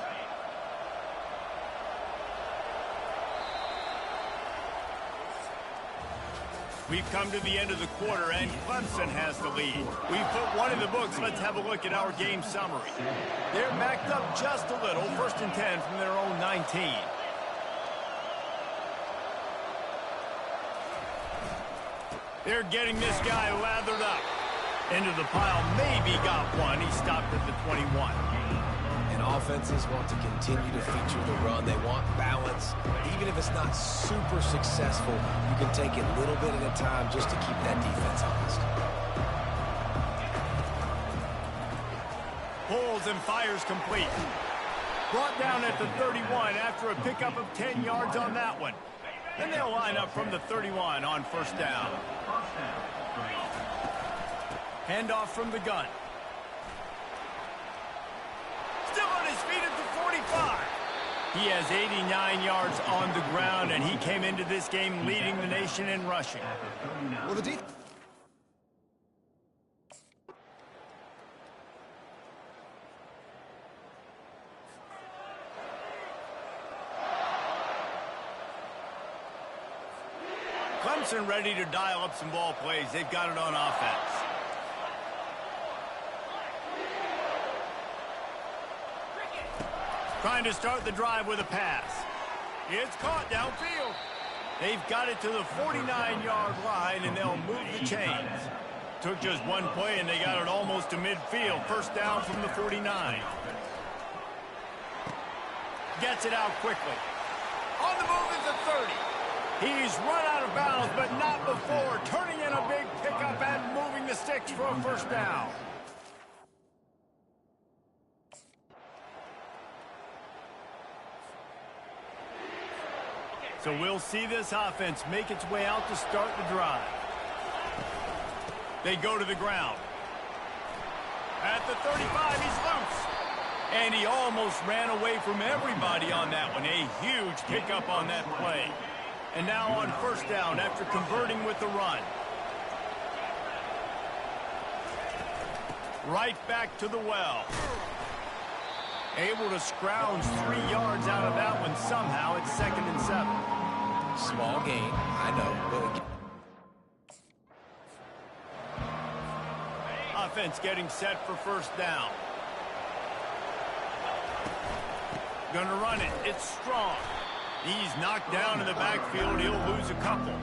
[SPEAKER 1] We've come to the end of the quarter, and Clemson has the lead. We've put one in the books. Let's have a look at our game summary. They're backed up just a little. 1st and 10 from their own 19. They're getting this guy lathered up. Into the pile, maybe got one. He stopped at the 21.
[SPEAKER 3] And offenses want to continue to feature the run. They want balance. Even if it's not super successful, you can take it a little bit at a time just to keep that defense honest.
[SPEAKER 1] throws and fires complete. Brought down at the 31 after a pickup of 10 yards on that one. And they'll line up from the 31 on first down. Handoff from the gun. Still on his feet at the 45. He has 89 yards on the ground, and he came into this game leading the nation in rushing.
[SPEAKER 4] Well, the defense...
[SPEAKER 1] Clemson ready to dial up some ball plays. They've got it on offense. Trying to start the drive with a pass. It's caught downfield. They've got it to the 49-yard line, and they'll move the chains. Took just one play, and they got it almost to midfield. First down from the 49. Gets it out quickly. On the move is the 30. He's run out of bounds, but not before. Turning in a big pickup and moving the sticks for a first down. So we'll see this offense make its way out to start the drive. They go to the ground. At the 35, he's loose. And he almost ran away from everybody on that one. A huge pickup on that play. And now on first down after converting with the run. Right back to the well. Able to scrounge 3 yards out of that one somehow. It's 2nd and 7.
[SPEAKER 3] Small gain, I know. But...
[SPEAKER 1] Offense getting set for first down. Gonna run it. It's Strong. He's knocked down in the backfield. He'll lose a couple.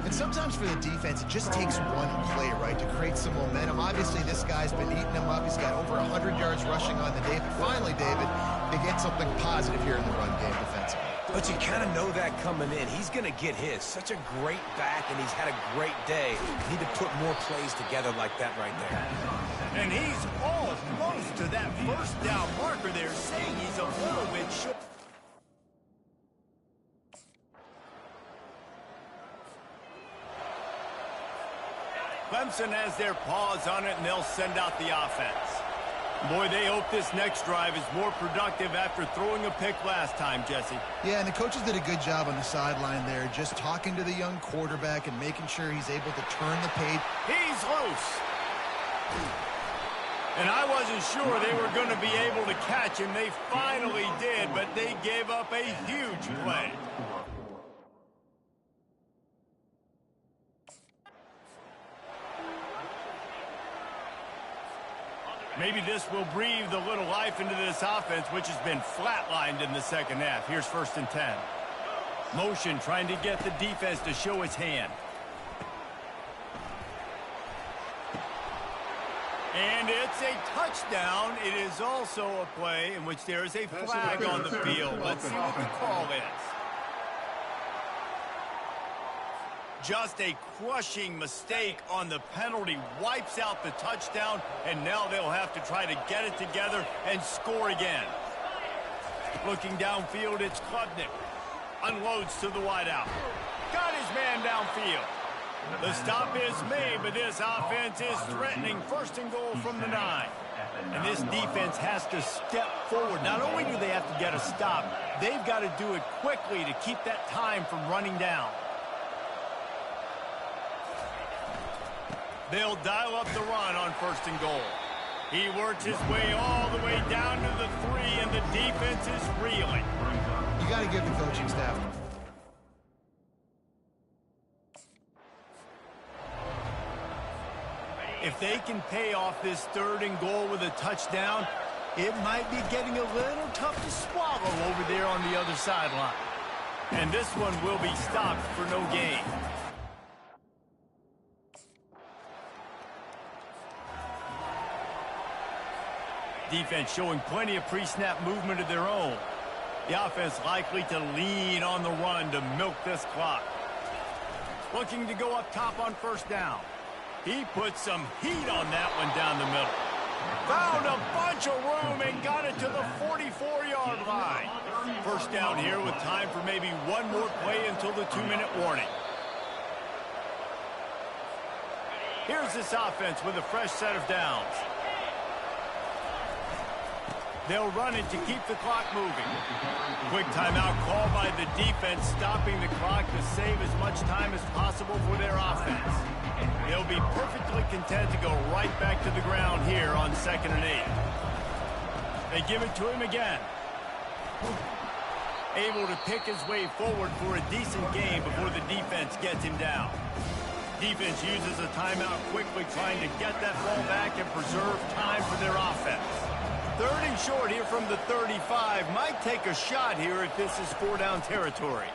[SPEAKER 4] And sometimes for the defense, it just takes one play, right, to create some momentum. Obviously, this guy's been eating them up. He's got over 100 yards rushing on the day. But finally, David, they get something positive here in the run game defensively.
[SPEAKER 3] But you kind of know that coming in. He's going to get his. Such a great back, and he's had a great day. Need to put more plays together like that right there.
[SPEAKER 1] And he's almost to that first down marker there, saying he's a little bit short. Clemson has their paws on it, and they'll send out the offense. Boy, they hope this next drive is more productive after throwing a pick last time, Jesse.
[SPEAKER 4] Yeah, and the coaches did a good job on the sideline there, just talking to the young quarterback and making sure he's able to turn the page.
[SPEAKER 1] He's loose. And I wasn't sure they were going to be able to catch him. They finally did, but they gave up a huge play. Maybe this will breathe a little life into this offense, which has been flatlined in the second half. Here's 1st and 10. Motion trying to get the defense to show its hand. And it's a touchdown. It is also a play in which there is a flag on the field. Let's see what the call is. Just a crushing mistake on the penalty. Wipes out the touchdown, and now they'll have to try to get it together and score again. Looking downfield, it's Klubnik. Unloads to the wideout. Got his man downfield. The stop is made, but this offense is threatening. 1st and goal from the 9. And this defense has to step forward. Not only do they have to get a stop, they've got to do it quickly to keep that time from running down. They'll dial up the run on 1st and goal. He works his way all the way down to the 3, and the defense is reeling.
[SPEAKER 4] You got to give the coaching staff.
[SPEAKER 1] If they can pay off this 3rd and goal with a touchdown, it might be getting a little tough to swallow over there on the other sideline. And this one will be stopped for no gain. Defense showing plenty of pre-snap movement of their own. The offense likely to lean on the run to milk this clock. Looking to go up top on 1st down. He put some heat on that one down the middle. Found a bunch of room and got it to the 44-yard line. First down here with time for maybe one more play until the 2-minute warning. Here's this offense with a fresh set of downs. They'll run it to keep the clock moving. Quick timeout call by the defense, stopping the clock to save as much time as possible for their offense. They'll be perfectly content to go right back to the ground here on 2nd and 8. They give it to him again. Able to pick his way forward for a decent game before the defense gets him down. Defense uses a timeout quickly, trying to get that ball back and preserve time for their offense. 3rd and short here from the 35. Might take a shot here if this is 4-down territory.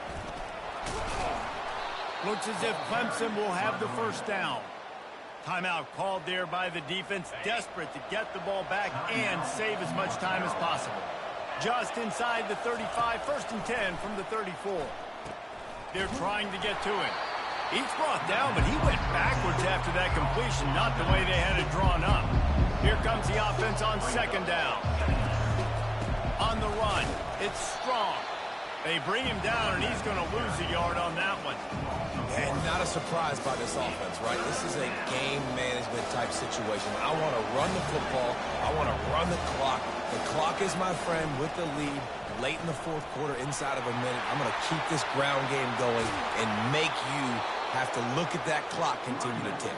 [SPEAKER 1] Looks as if Clemson will have the first down. Timeout called there by the defense, desperate to get the ball back and save as much time as possible. Just inside the 35, 1st and 10 from the 34. They're trying to get to him. He's brought down, but he went backwards after that completion, not the way they had it drawn up. Here comes the offense on 2nd down. On the run, it's Strong. They bring him down, and he's going to lose a yard on that one.
[SPEAKER 3] And not a surprise by this offense, right? This is a game management type situation. I want to run the football. I want to run the clock. The clock is my friend with the lead. Late in the 4th quarter, inside of a minute, I'm going to keep this ground game going and make you have to look at that clock continue to tick.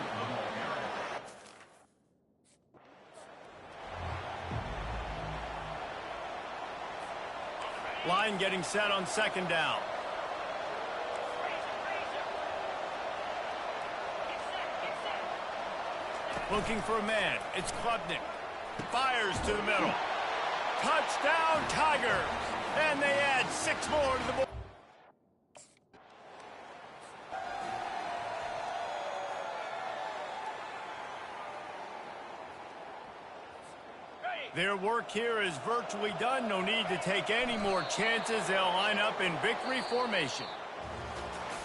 [SPEAKER 1] Line getting set on 2nd down. Looking for a man. It's Klubnik. Fires to the middle. Touchdown, Tigers! And they add 6 more to the board. Their work here is virtually done. No need to take any more chances. They'll line up in victory formation.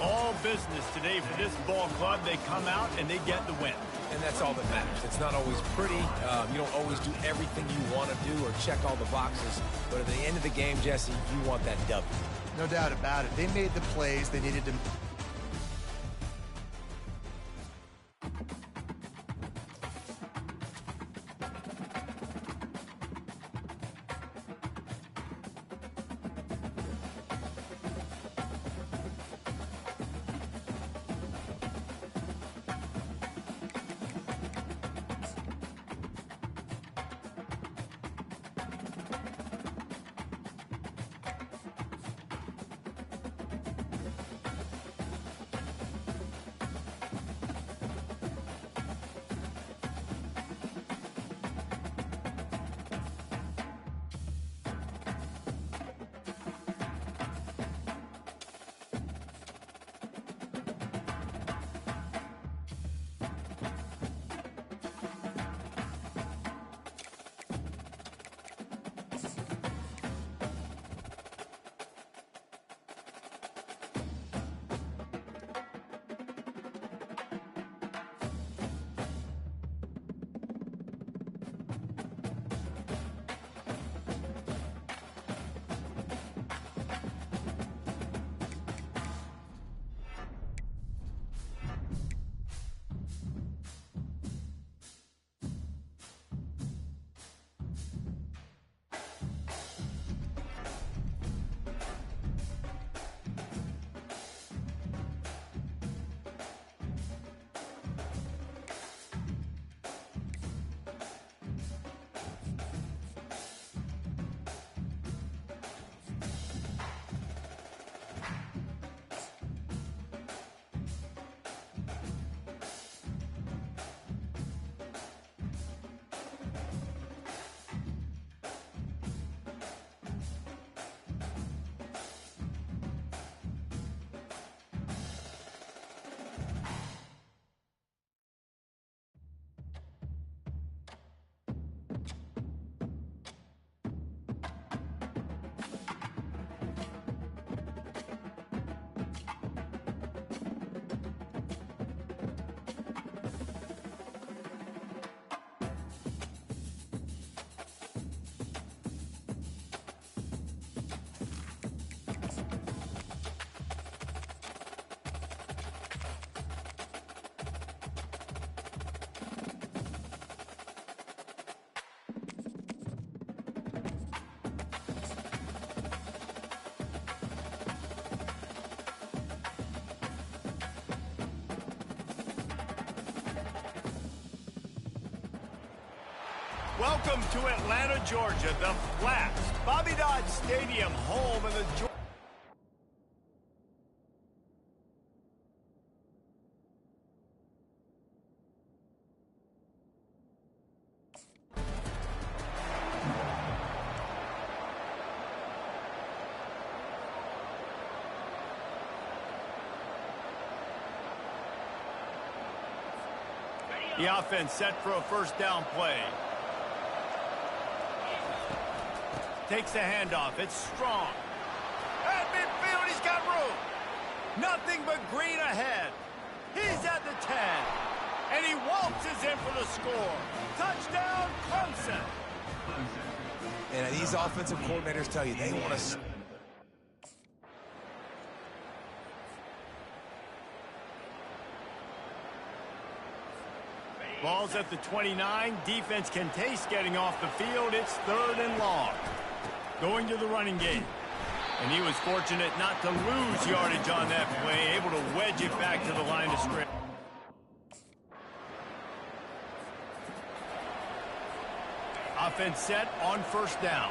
[SPEAKER 1] All business today for this ball club. They come out and they get the win.
[SPEAKER 3] And that's all that matters. It's not always pretty. You don't always do everything you want to do or check all the boxes. But at the end of the game, Jesse, you want that W.
[SPEAKER 4] No doubt about it. They made the plays they needed to.
[SPEAKER 1] Welcome to Atlanta, Georgia, the Flats, Bobby Dodd Stadium, home of the Georgia. The offense set for a first down play. Takes the handoff. It's strong. At midfield, he's got room. Nothing but green ahead. He's at the 10. And he waltzes in for the score. Touchdown, Clemson.
[SPEAKER 3] And these offensive coordinators tell you they want to...
[SPEAKER 1] Ball's at the 29. Defense can taste getting off the field. It's 3rd and long. Going to the running game. And he was fortunate not to lose yardage on that play. Able to wedge it back to the line of scrimmage. Offense set on first down.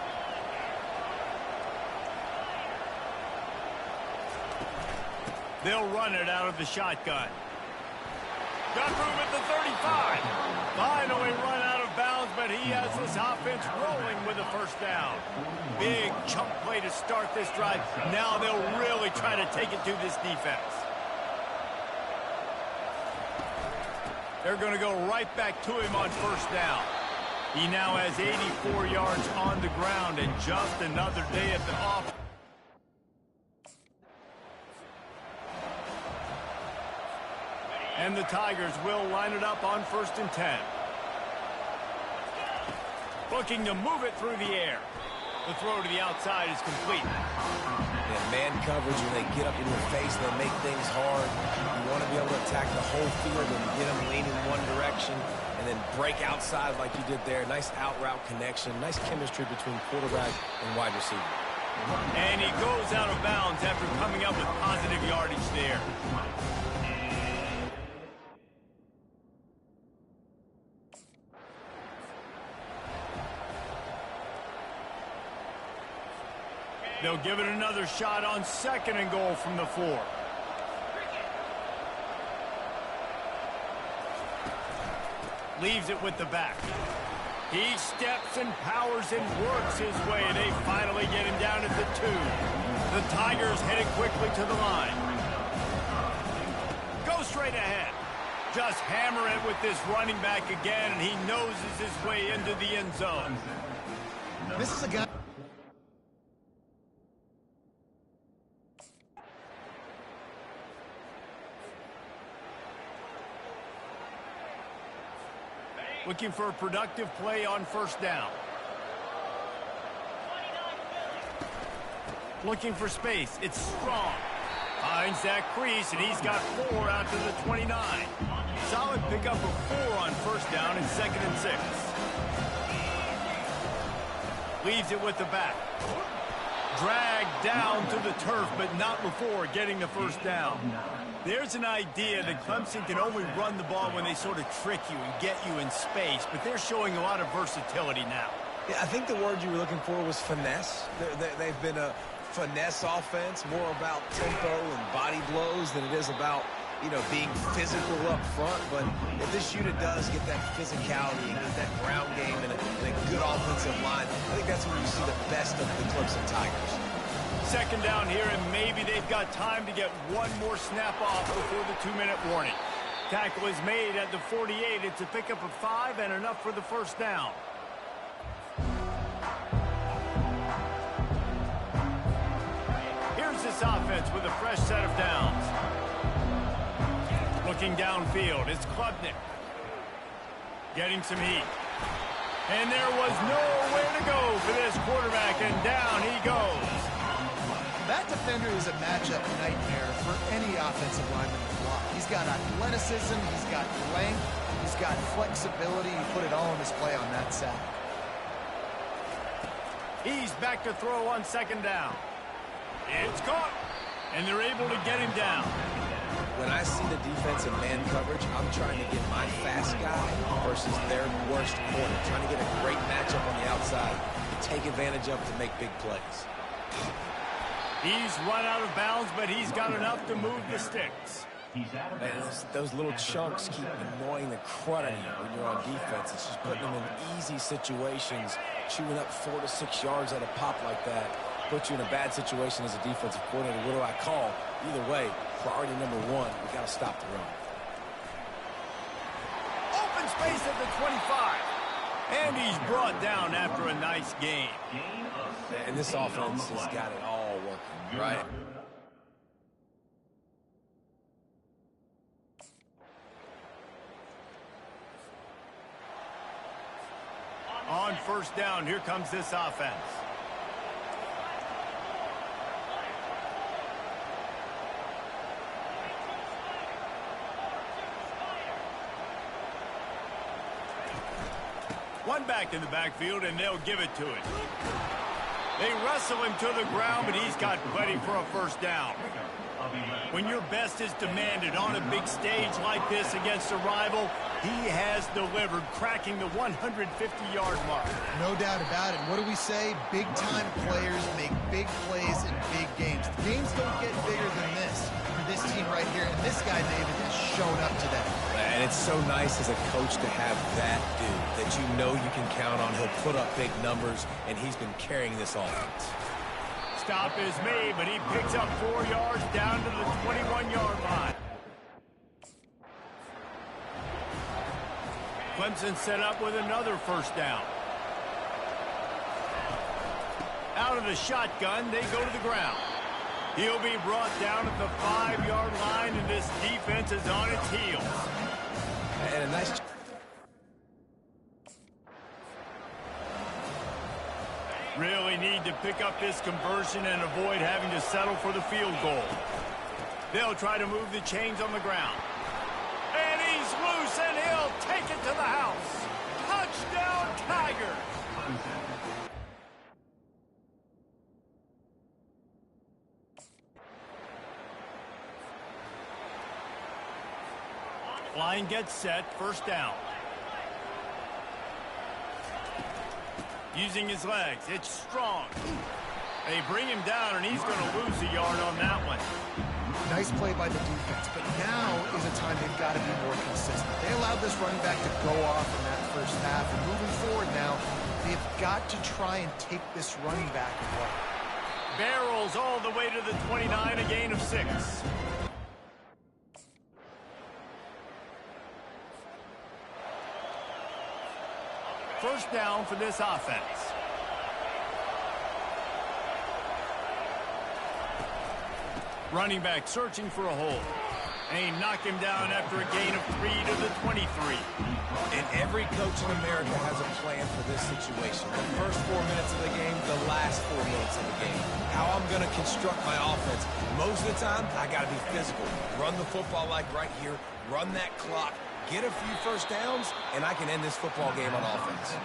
[SPEAKER 1] They'll run it out of the shotgun. Got room at the 35. Finally run out of bounds, but he has this offense rolling with a first down. Big chunk play to start this drive. Now they'll really try to take it to this defense. They're going to go right back to him on first down. He now has 84 yards on the ground and just another day at the office. And the Tigers will line it up on 1st and 10. Looking to move it through the air. The throw to the outside is complete.
[SPEAKER 3] Yeah, man coverage, when they get up in your face, they make things hard. You want to be able to attack the whole field and get them leaning one direction and then break outside like you did there. Nice out route connection. Nice chemistry between quarterback and wide receiver.
[SPEAKER 1] And he goes out of bounds after coming up with positive yardage there. They'll give it another shot on 2nd and goal from the 4. Leaves it with the back. He steps and powers and works his way. They finally get him down at the 2. The Tigers headed quickly to the line. Go straight ahead. Just hammer it with this running back again, and he noses his way into the end zone.
[SPEAKER 4] This is a guy...
[SPEAKER 1] Looking for a productive play on first down. Looking for space. It's strong. Finds that crease, and he's got 4 out to the 29. Solid pickup of 4 on first down and 2nd and 6. Leaves it with the back. Dragged down to the turf, but not before getting the first down. There's an idea that Clemson can only run the ball when they sort of trick you and get you in space, but they're showing a lot of versatility now.
[SPEAKER 3] Yeah, I think the word you were looking for was finesse. They've been a finesse offense, more about tempo and body blows than it is about, you know, being physical up front. But if this unit does get that physicality and get that ground game and a good offensive line, I think that's when you see the best of the Clemson Tigers.
[SPEAKER 1] 2nd down here, and maybe they've got time to get one more snap off before the 2-minute warning. Tackle is made at the 48. It's a pickup of 5 and enough for the first down. Here's this offense with a fresh set of downs. Looking downfield, it's Klubnik. Getting some heat. And there was nowhere to go for this quarterback, and down he goes.
[SPEAKER 4] That defender is a matchup nightmare for any offensive lineman to block. He's got athleticism, he's got length, he's got flexibility. He put it all on display on that sack.
[SPEAKER 1] He's back to throw on 2nd down. It's caught, and they're able to get him down.
[SPEAKER 3] when I see the defense in man coverage, I'm trying to get my fast guy versus their worst corner. Trying to get a great matchup on the outside to take advantage of to make big plays.
[SPEAKER 1] He's run out of bounds, but he's got enough to move the sticks.
[SPEAKER 3] Man, those little chunks keep annoying the crud out of you when you're on defense. It's just putting them in easy situations, chewing up 4 to 6 yards at a pop like that. Put you in a bad situation as a defensive coordinator. What do I call? Either way, priority number one, we got to stop the run.
[SPEAKER 1] Open space at the 25. And he's brought down after a nice gain.
[SPEAKER 3] And this offense has got it all working, right?
[SPEAKER 1] On first down, here comes this offense. One back in the backfield, and they'll give it to him. They wrestle him to the ground, but he's got plenty for a first down. When your best is demanded on a big stage like this against a rival, he has delivered, cracking the 150-yard mark.
[SPEAKER 4] No doubt about it. What do we say? Big-time players make big plays in big games. Games don't get bigger than this for this team right here, and this guy, David, has shown up today.
[SPEAKER 3] And it's so nice as a coach to have that dude that you know you can count on. He'll put up big numbers, and he's been carrying this offense.
[SPEAKER 1] Stop is made, but he picks up 4 yards down to the 21-yard line. Clemson set up with another first down. Out of the shotgun, they go to the ground. He'll be brought down at the 5-yard line, and this defense is on its heels.
[SPEAKER 3] And a nice...
[SPEAKER 1] Really need to pick up this conversion and avoid having to settle for the field goal. They'll try to move the chains on the ground. And he's loose, and he'll take it to the house. Touchdown, Tigers! Line gets set, first down. Using his legs, it's strong. They bring him down, and he's going to lose a yard on that one.
[SPEAKER 4] Nice play by the defense, but now is a time they've got to be more consistent. They allowed this running back to go off in that first half, and moving forward now, they've got to try and take this running back away.
[SPEAKER 1] Barrels all the way to the 29, a gain of 6. First down for this offense. Running back searching for a hole. And he knocked him down after a gain of 3 to the 23.
[SPEAKER 3] And every coach in America has a plan for this situation. The first 4 minutes of the game, the last 4 minutes of the game. How I'm going to construct my offense. Most of the time, I got to be physical. Run the football like right here. Run that clock. Get a few first downs, and I can end this football game on offense.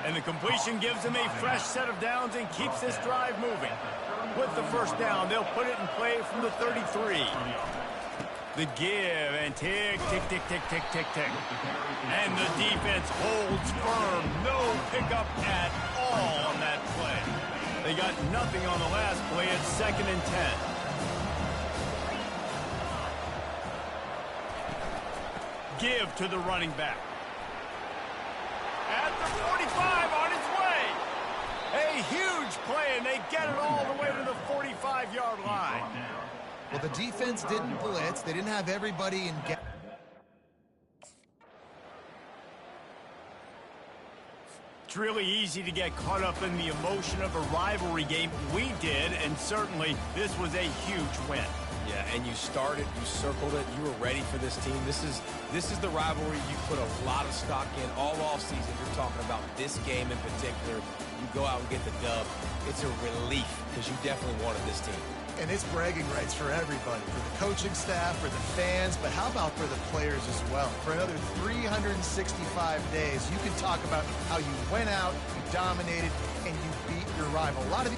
[SPEAKER 1] And the completion gives him a fresh set of downs and keeps this drive moving. With the first down, they'll put it in play from the 33. The give, and tick, tick, tick, tick, tick, tick, tick. And the defense holds firm. No pickup at all on that play. They got nothing on the last play. It's 2nd and 10. Give to the running back. At the 45, on its way. A huge play, and they get it all the way to the 45-yard line.
[SPEAKER 4] Well, the defense didn't blitz. They didn't have everybody in...
[SPEAKER 1] It's really easy to get caught up in the emotion of a rivalry game. We did, and certainly this was a huge win.
[SPEAKER 3] Yeah, and you started, you circled it, you were ready for this team. This is the rivalry you put a lot of stock in all offseason. You're talking about this game in particular. You go out and get the dub. It's a relief because you definitely wanted this team.
[SPEAKER 4] And it's bragging rights for everybody, for the coaching staff, for the fans, but how about for the players as well? For another 365 days, you can talk about how you went out, you dominated, and you beat your rival. A lot of